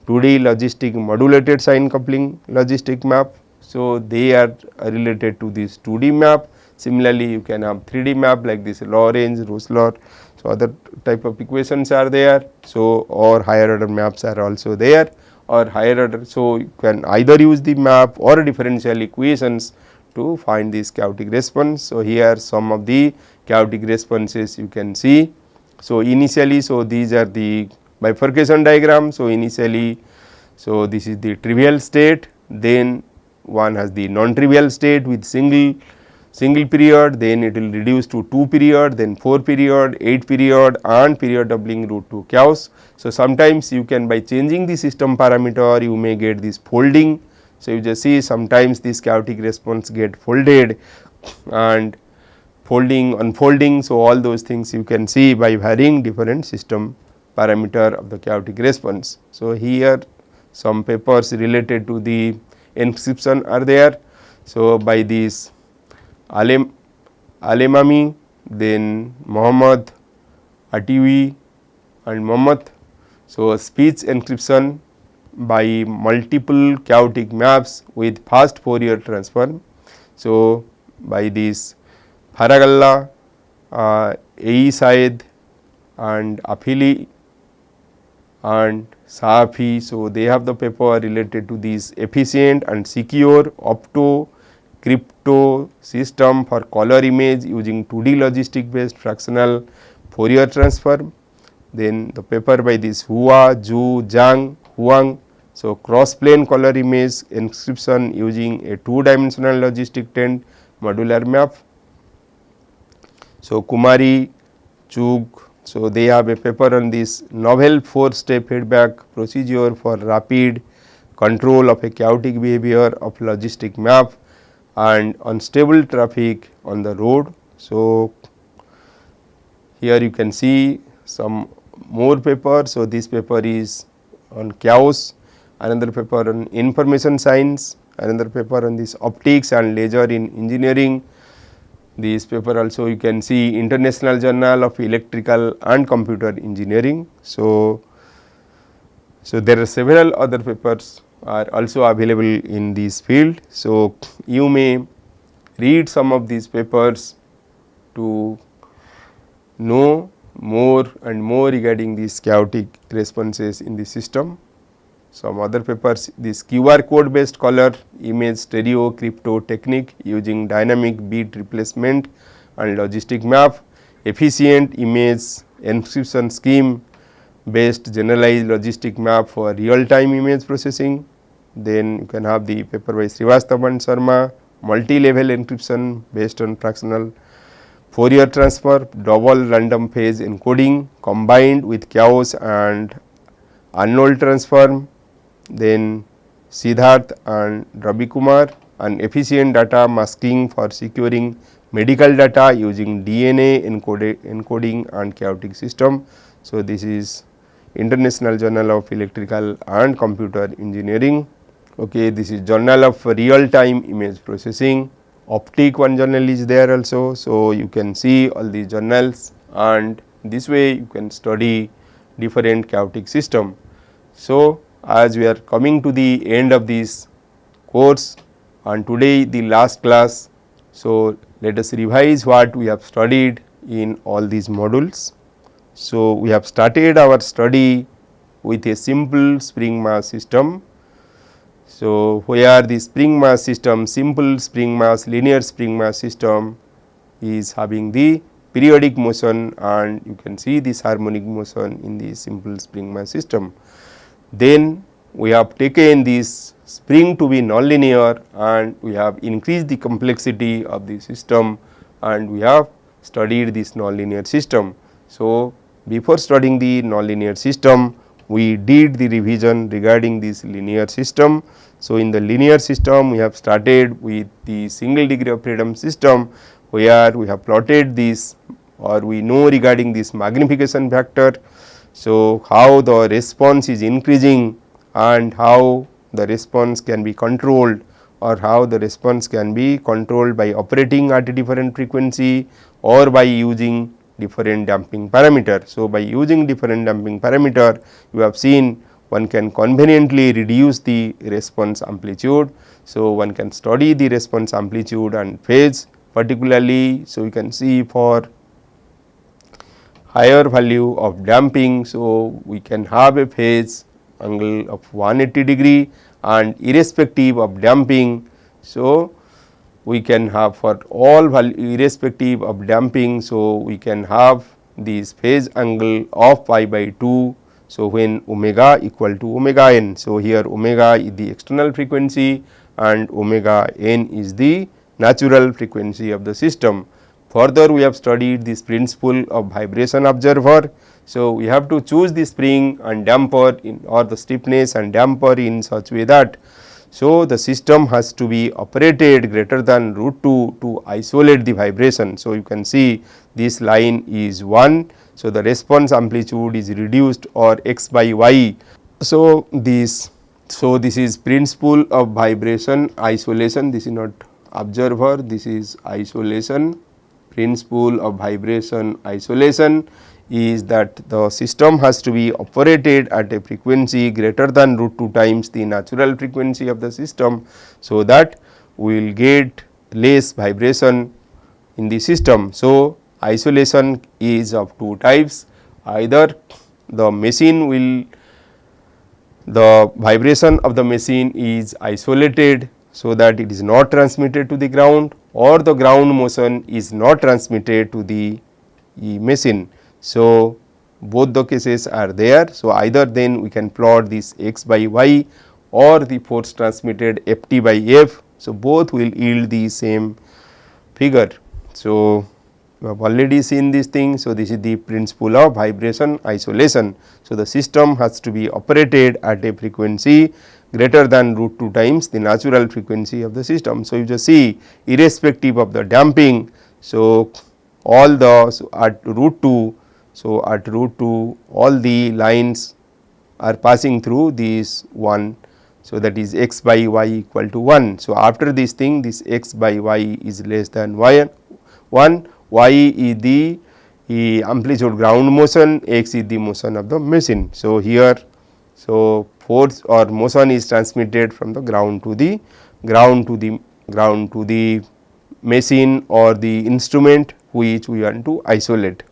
2D logistic modulated sign coupling logistic map. So, they are related to this 2D map. Similarly, you can have 3D map like this Lorentz, Rossler. So, other type of equations are there. So, or higher order maps are also there or higher order. So, you can either use the map or differential equations to find this chaotic response. So, here some of the chaotic responses you can see. So, initially, so these are the bifurcation diagram. So, initially, so this is the trivial state, then one has the non-trivial state with single period, then it will reduce to 2 period, then 4 period, 8 period and period doubling route to chaos. So, sometimes you can by changing the system parameter you may get this folding. So, you just see sometimes this chaotic response get folded and folding, unfolding. So, all those things you can see by varying different system parameter of the chaotic response. So, here some papers related to the encryption are there. So, by this Alemami, then Mohammad, Atiwi and Mohammad. So, speech encryption by multiple chaotic maps with fast Fourier transform. So, by this Faragalla, A. Said and Afili and Safi. So, they have the paper related to this efficient and secure opto crypto system for color image using 2D logistic based fractional Fourier transform. Then the paper by this Hua, Zhu, Zhang, Huang. So, cross plane color image encryption using a 2-dimensional logistic trend modular map. So, Kumari, Chug. So, they have a paper on this novel 4-step feedback procedure for rapid control of a chaotic behavior of logistic map and unstable traffic on the road. So, here you can see some more paper. So, this paper is on chaos, another paper on information science, another paper on this optics and laser in engineering. This paper also you can see International Journal of Electrical and Computer Engineering. So, there are several other papers are also available in this field. So, you may read some of these papers to know more and more regarding these chaotic responses in the system. Some other papers, this QR code based color image stereo crypto technique using dynamic bit replacement and logistic map, efficient image encryption scheme based generalized logistic map for real time image processing. Then you can have the paper by Srivastava and Sharma, multi-level encryption based on fractional Fourier transfer, double random phase encoding combined with chaos and Arnold transform. Then Siddharth and Ravi Kumar, and efficient data masking for securing medical data using DNA encoding and chaotic system. So, this is International Journal of Electrical and Computer Engineering. Okay, this is Journal of Real Time Image Processing. Optic one journal is there also. So, you can see all these journals and this way you can study different chaotic system. So, as we are coming to the end of this course and today the last class. So, let us revise what we have studied in all these modules. So, we have started our study with a simple spring mass system. So, where the spring mass system, simple spring mass, linear spring mass system is having the periodic motion, and you can see this harmonic motion in the simple spring mass system. Then we have taken this spring to be nonlinear and we have increased the complexity of the system and we have studied this nonlinear system. So, before studying the nonlinear system, we did the revision regarding this linear system. So, in the linear system we have started with the single degree of freedom system, where we have plotted this, or we know regarding this magnification factor. So, how the response is increasing and how the response can be controlled, or how the response can be controlled by operating at a different frequency or by using different damping parameter. So, by using different damping parameter, you have seen one can conveniently reduce the response amplitude. So, one can study the response amplitude and phase particularly. So, you can see for higher value of damping. So, we can have a phase angle of 180 degree, and irrespective of damping. So, we can have for all value irrespective of damping. So, we can have this phase angle of pi by 2. So, when omega equal to omega n. So, here omega is the external frequency and omega n is the natural frequency of the system. Further, we have studied this principle of vibration observer. So, we have to choose the spring and damper in, or the stiffness and damper in such way that, so the system has to be operated greater than root 2 to isolate the vibration. So, you can see this line is 1. So, the response amplitude is reduced, or x by y. So, this is principle of vibration isolation. This is not observer, this is isolation. Principle of vibration isolation is that the system has to be operated at a frequency greater than root 2 times the natural frequency of the system. So, that we will get less vibration in the system. So, isolation is of two types, either the machine will, the vibration of the machine is isolated, so that it is not transmitted to the ground, or the ground motion is not transmitted to the machine. So, both the cases are there. So, either then we can plot this x by y or the force transmitted F t by F. So, both will yield the same figure. So, we have already seen this thing. So, this is the principle of vibration isolation. So, the system has to be operated at a frequency greater than root 2 times the natural frequency of the system. So, you just see irrespective of the damping. So, all the at root 2, so at root 2 all the lines are passing through this 1. So, that is x by y equal to 1. So, after this thing, this x by y is less than y 1, y is the amplitude ground motion, x is the motion of the machine. So, here, so force or motion is transmitted from the ground to the machine or the instrument which we want to isolate.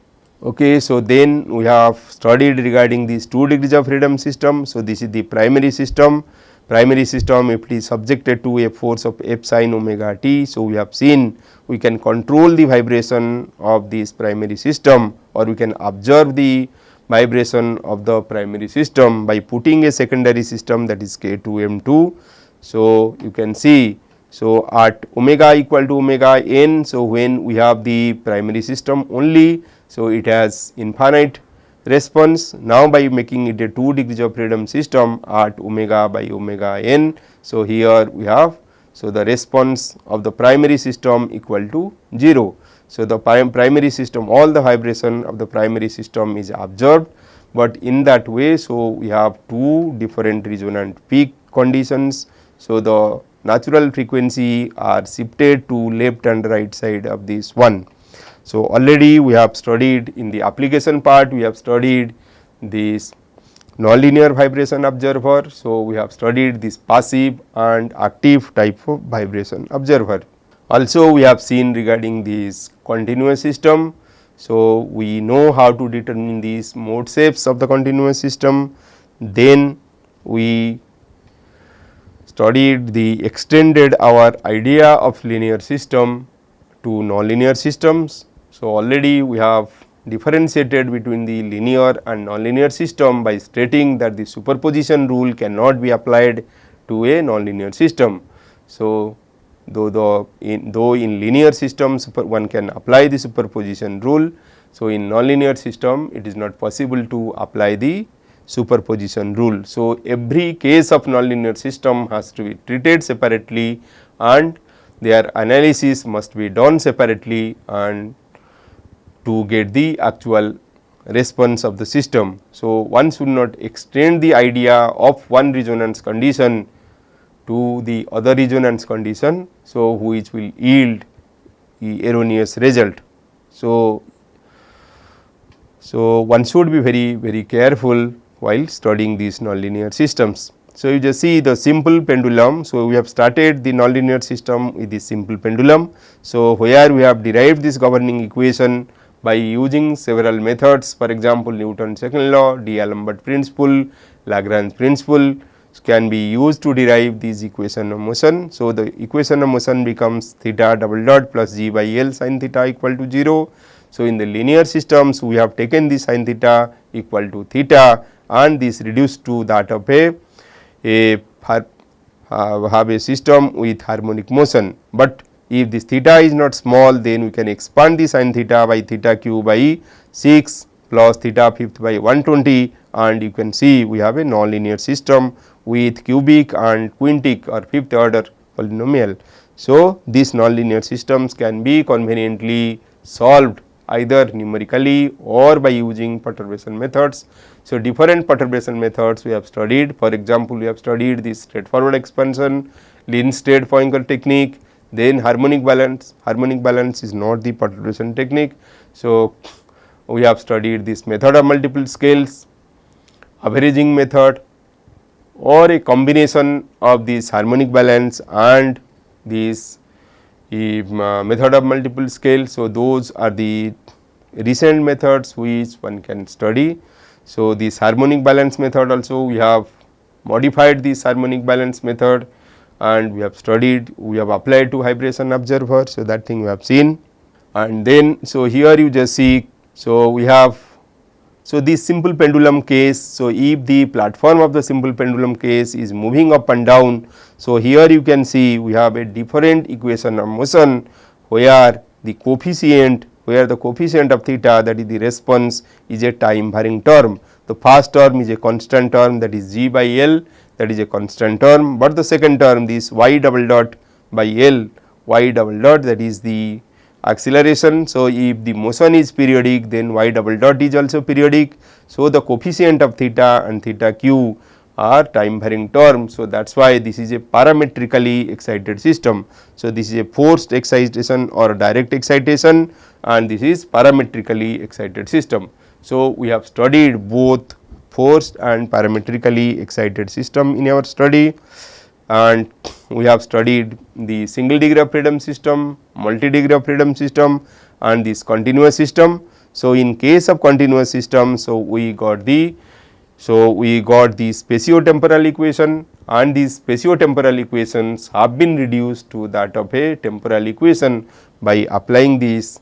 Okay, so, then we have studied regarding this 2 degrees of freedom system. So, this is the primary system. Primary system, if it is subjected to a force of f sin omega t. So, we have seen we can control the vibration of this primary system, or we can observe the vibration of the primary system by putting a secondary system, that is k 2 m 2. So, you can see, so at omega equal to omega n. So, when we have the primary system only, so it has infinite response. Now, by making it a 2 degrees of freedom system at omega by omega n. So, here we have, so the response of the primary system equal to 0. So, the primary system, all the vibration of the primary system is observed, but in that way. So, we have two different resonant peak conditions. So, the natural frequency are shifted to left and right side of this one. So, already we have studied in the application part, we have studied this nonlinear vibration observer. So, we have studied this passive and active type of vibration observer. Also, we have seen regarding this continuous system. So, we know how to determine these mode shapes of the continuous system. Then we studied the extended our idea of linear system to nonlinear systems. So, already we have differentiated between the linear and nonlinear system by stating that the superposition rule cannot be applied to a nonlinear system. So, though in linear systems one can apply the superposition rule. So, in nonlinear system it is not possible to apply the superposition rule. So, every case of nonlinear system has to be treated separately and their analysis must be done separately and to get the actual response of the system. So, one should not extend the idea of one resonance condition to the other resonance condition. So, which will yield the erroneous result. So, one should be very careful while studying these nonlinear systems. So, you just see the simple pendulum. So, we have started the nonlinear system with this simple pendulum. So, where we have derived this governing equation by using several methods, for example, Newton's second law, D'Alembert principle, Lagrange principle can be used to derive this equation of motion. So, the equation of motion becomes theta double dot plus g by L sin theta equal to 0. So, in the linear systems we have taken the sin theta equal to theta and this reduced to that of have a system with harmonic motion, but if this theta is not small, then we can expand the sin theta by theta cube by 6 plus theta fifth by 120 and you can see we have a nonlinear system with cubic and quintic or fifth order polynomial. So, these nonlinear systems can be conveniently solved either numerically or by using perturbation methods. So, different perturbation methods we have studied. For example, we have studied this straightforward expansion, Lin-Stead-Poincare technique, then harmonic balance. Harmonic balance is not the perturbation technique. So, we have studied this method of multiple scales, averaging method or a combination of this harmonic balance and this method of multiple scale. So, those are the recent methods which one can study. So, this harmonic balance method also we have modified this harmonic balance method and we have studied, we have applied to vibration observer. So, that thing we have seen and then, so here you just see, so we have, so this simple pendulum case. So, if the platform of the simple pendulum case is moving up and down, so here you can see we have a different equation of motion where the coefficient of theta, that is the response, is a time varying term. The first term is a constant term, that is g by L, that is a constant term, but the second term, this y double dot by L, y double dot, that is the acceleration. So, if the motion is periodic, then y double dot is also periodic. So, the coefficient of theta and theta q are time varying terms. So, that is why this is a parametrically excited system. So, this is a forced excitation or direct excitation and this is parametrically excited system. So, we have studied both forced and parametrically excited system in our study and we have studied the single degree of freedom system, multi degree of freedom system and this continuous system. So, in case of continuous system, so we got the spatiotemporal equation and these spatiotemporal equations have been reduced to that of a temporal equation by applying this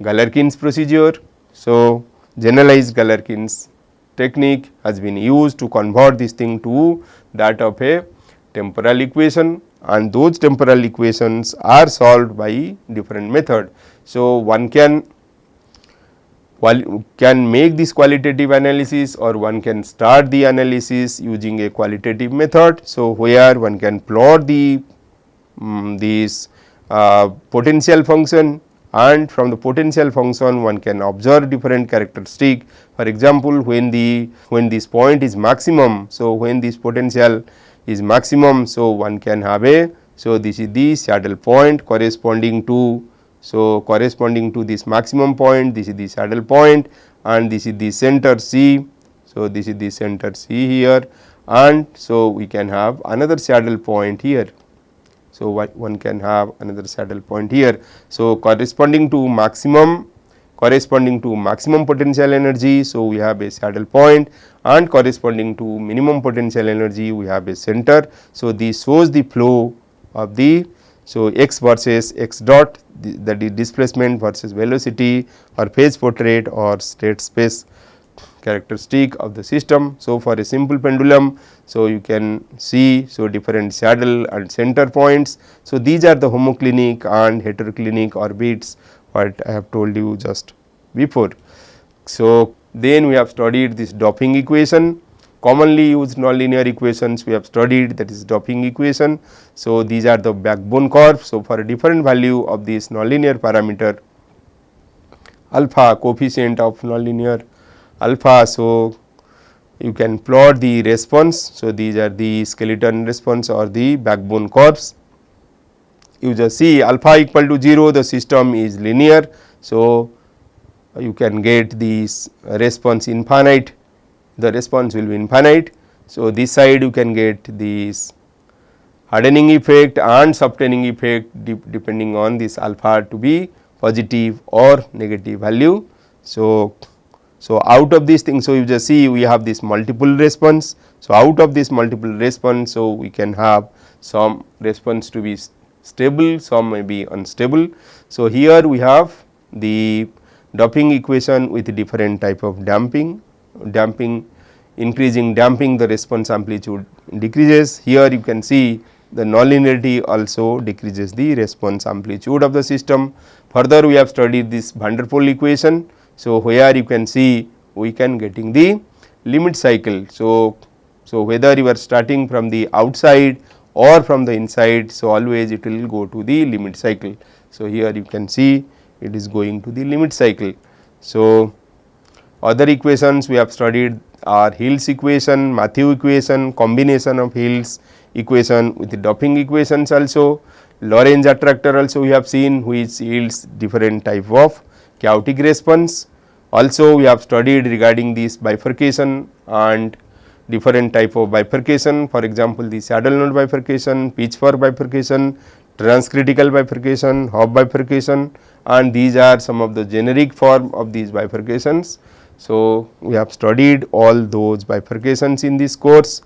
Galerkin's procedure. So, generalized Galerkin's technique has been used to convert this thing to that of a temporal equation and those temporal equations are solved by different method. So, one can make this qualitative analysis or one can start the analysis using a qualitative method. So, where one can plot the this potential function and from the potential function one can observe different characteristic. For example, when this point is maximum, so when this potential is maximum, so one can have a, so this is the saddle point corresponding to, so corresponding to this maximum point, this is the saddle point and this is the center C. So, this is the center C here, and so we can have another saddle point here. So, one can have another saddle point here. So, corresponding to maximum potential energy. So, we have a saddle point, and corresponding to minimum potential energy we have a center. So, this shows the flow of the, so x versus x dot, that is displacement versus velocity or phase portrait or state space characteristic of the system. So, for a simple pendulum, so you can see, so different saddle and center points. So, these are the homoclinic and heteroclinic orbits what I have told you just before. So, then we have studied this doping equation, commonly used nonlinear equations we have studied, that is doping equation. So, these are the backbone curve. So, for a different value of this nonlinear parameter alpha, coefficient of nonlinear alpha. So, you can plot the response. So, these are the skeleton response or the backbone curves. You just see alpha equal to 0, the system is linear. So, you can get this response infinite, the response will be infinite. So, this side you can get this hardening effect and softening effect depending on this alpha to be positive or negative value. So, out of this thing, so you just see we have this multiple response. So, out of this multiple response, so we can have some response to be stable, some may be unstable. So, here we have the doping equation with different type of damping, increasing damping, the response amplitude decreases. Here you can see the nonlinearity also decreases the response amplitude of the system. Further we have studied this van der Pol equation. So, where you can see we can getting the limit cycle. So, whether you are starting from the outside or from the inside, so always it will go to the limit cycle. So, here you can see it is going to the limit cycle. So, other equations we have studied are Hill's equation, Matthew equation, combination of Hill's equation with the doping equations also, Lorentz attractor also we have seen, which yields different type of chaotic response. Also we have studied regarding this bifurcation and different type of bifurcation, for example, the saddle node bifurcation, pitchfork bifurcation, transcritical bifurcation, hop bifurcation, and these are some of the generic form of these bifurcations. So, we have studied all those bifurcations in this course.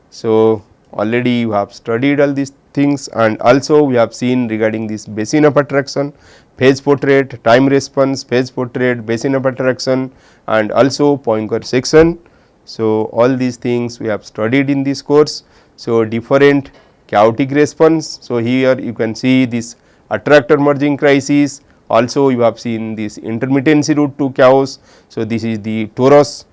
So, already you have studied all these things, and also we have seen regarding this basin of attraction, phase portrait, time response, phase portrait, basin of attraction, and also Poincare section. So, all these things we have studied in this course. So, different chaotic response. So, here you can see this attractor merging crisis, also you have seen this intermittency route to chaos. So, this is the torus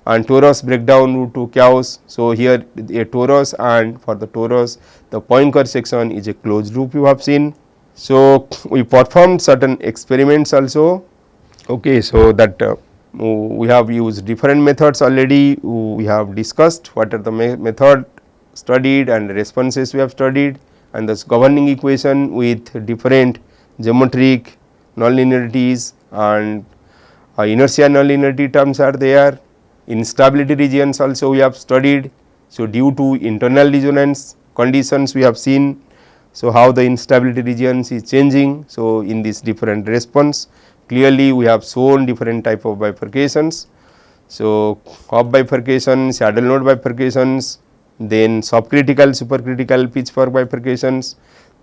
and torus breakdown route to chaos. So, here a torus, and for the torus the Poincare section is a closed loop you have seen. So, we performed certain experiments also. Okay, so that we have used different methods already, we have discussed what are the method studied and responses we have studied, and this governing equation with different geometric nonlinearities and inertia nonlinearity terms are there. Instability regions also we have studied. So, due to internal resonance conditions we have seen, so how the instability regions is changing. So, in this different response clearly we have shown different type of bifurcations. So, hop bifurcation, saddle node bifurcations, then subcritical, supercritical, pitchfork bifurcations,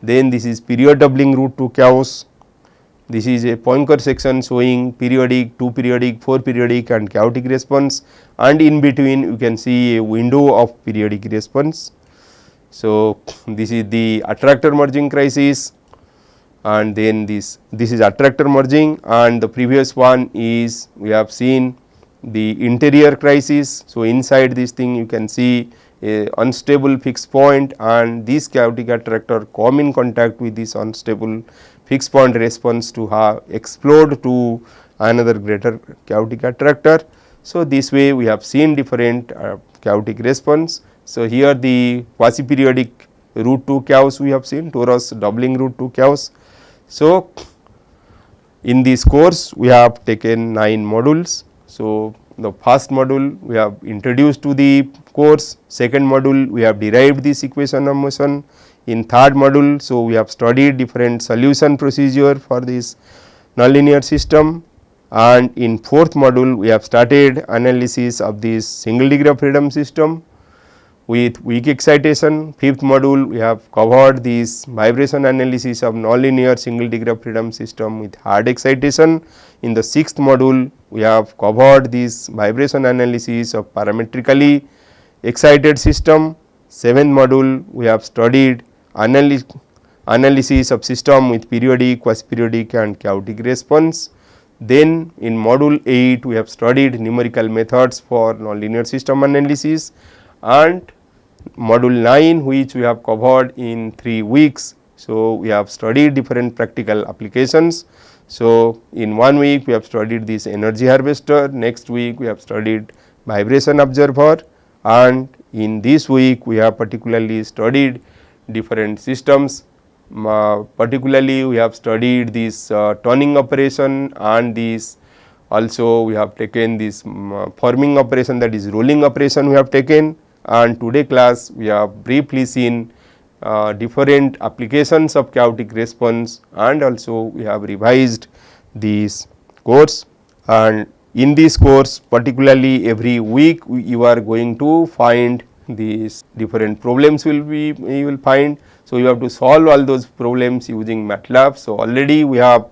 then this is period doubling route to chaos. This is a Poincare section showing periodic, 2 periodic, 4 periodic and chaotic response, and in between you can see a window of periodic response. So, this is the attractor merging crisis, and then this is attractor merging, and the previous one is we have seen the interior crisis. So, inside this thing you can see a unstable fixed point, and this chaotic attractor come in contact with this unstable fixed point response to explode to another greater chaotic attractor. So, this way we have seen different chaotic response. So, here the quasi periodic route to chaos we have seen, torus doubling route to chaos. So, in this course we have taken 9 modules. So, the first module we have introduced to the course, second module we have derived this equation of motion, in third module. So, we have studied different solution procedure for this nonlinear system, and in fourth module we have started analysis of this single degree of freedom system with weak excitation. Fifth module we have covered this vibration analysis of nonlinear single degree of freedom system with hard excitation. In the sixth module we have covered this vibration analysis of parametrically excited system. Seventh module we have studied analysis of system with periodic, quasi-periodic and chaotic response. Then in module 8 we have studied numerical methods for nonlinear system analysis, and module 9 which we have covered in 3 weeks. So, we have studied different practical applications. So, in 1 week we have studied this energy harvester, next week we have studied vibration observer, and in this week we have particularly studied different systems. Particularly we have studied this turning operation, and this also we have taken this forming operation, that is rolling operation we have taken, and today class we have briefly seen different applications of chaotic response, and also we have revised this course. And in this course particularly every week you are going to find these different problems you will find. So, you have to solve all those problems using MATLAB. So, already we have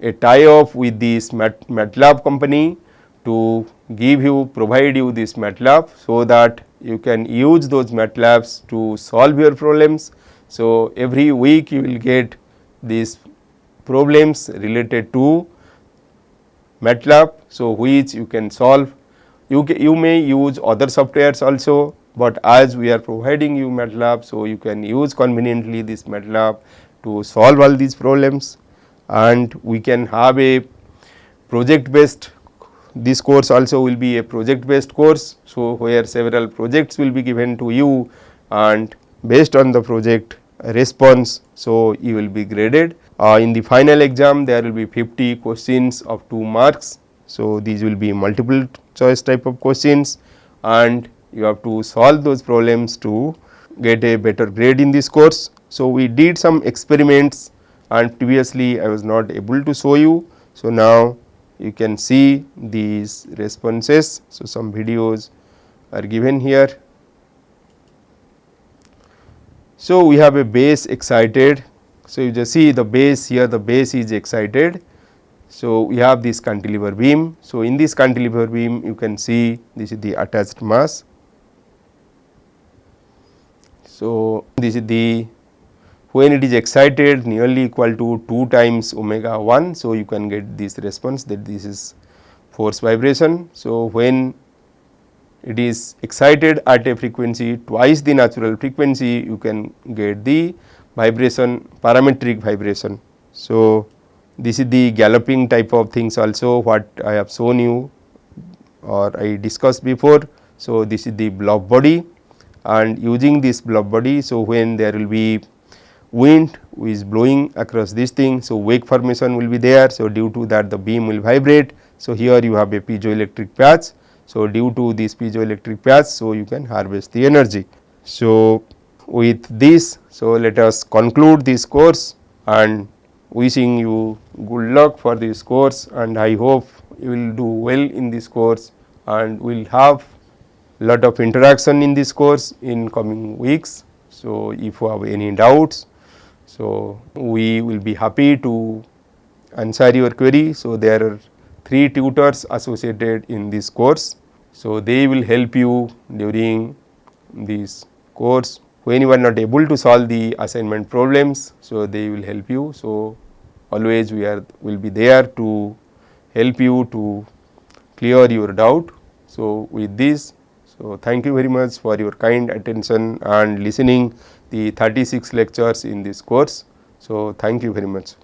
a tie up with this MATLAB company to provide you this MATLAB, so that you can use those MATLABs to solve your problems. So, every week you will get these problems related to MATLAB, so which you can solve. You may use other softwares also, but as we are providing you MATLAB, so you can use conveniently this MATLAB to solve all these problems. And we can have a project based, this course also will be a project based course. So, where several projects will be given to you, and based on the project response, so you will be graded. In the final exam there will be 50 questions of 2 marks. So, these will be multiple choice type of questions, and you have to solve those problems to get a better grade in this course. So, we did some experiments, and previously I was not able to show you. So, now you can see these responses. So, some videos are given here. So, we have a base excited. So, you just see the base here, the base is excited. So, we have this cantilever beam. So, in this cantilever beam you can see this is the attached mass. So, this is the, when it is excited nearly equal to 2 times omega 1. So, you can get this response, that this is force vibration. So, when it is excited at a frequency twice the natural frequency, you can get the vibration, parametric vibration. So, this is the galloping type of things also what I have shown you or I discussed before. So, this is the blob body, and using this blob body, so when there will be wind is blowing across this thing, so wake formation will be there. So, due to that the beam will vibrate. So, here you have a piezoelectric patch. So, due to this piezoelectric patch, so you can harvest the energy. So, with this, so let us conclude this course, and wishing you good luck for this course, and I hope you will do well in this course, and we will have lot of interaction in this course in coming weeks. So, if you have any doubts, so we will be happy to answer your query. So, there are 3 tutors associated in this course. So, they will help you during this course. When you are not able to solve the assignment problems, so they will help you. So, always will be there to help you to clear your doubt. So, with this, so thank you very much for your kind attention and listening the 36 lectures in this course. So, thank you very much.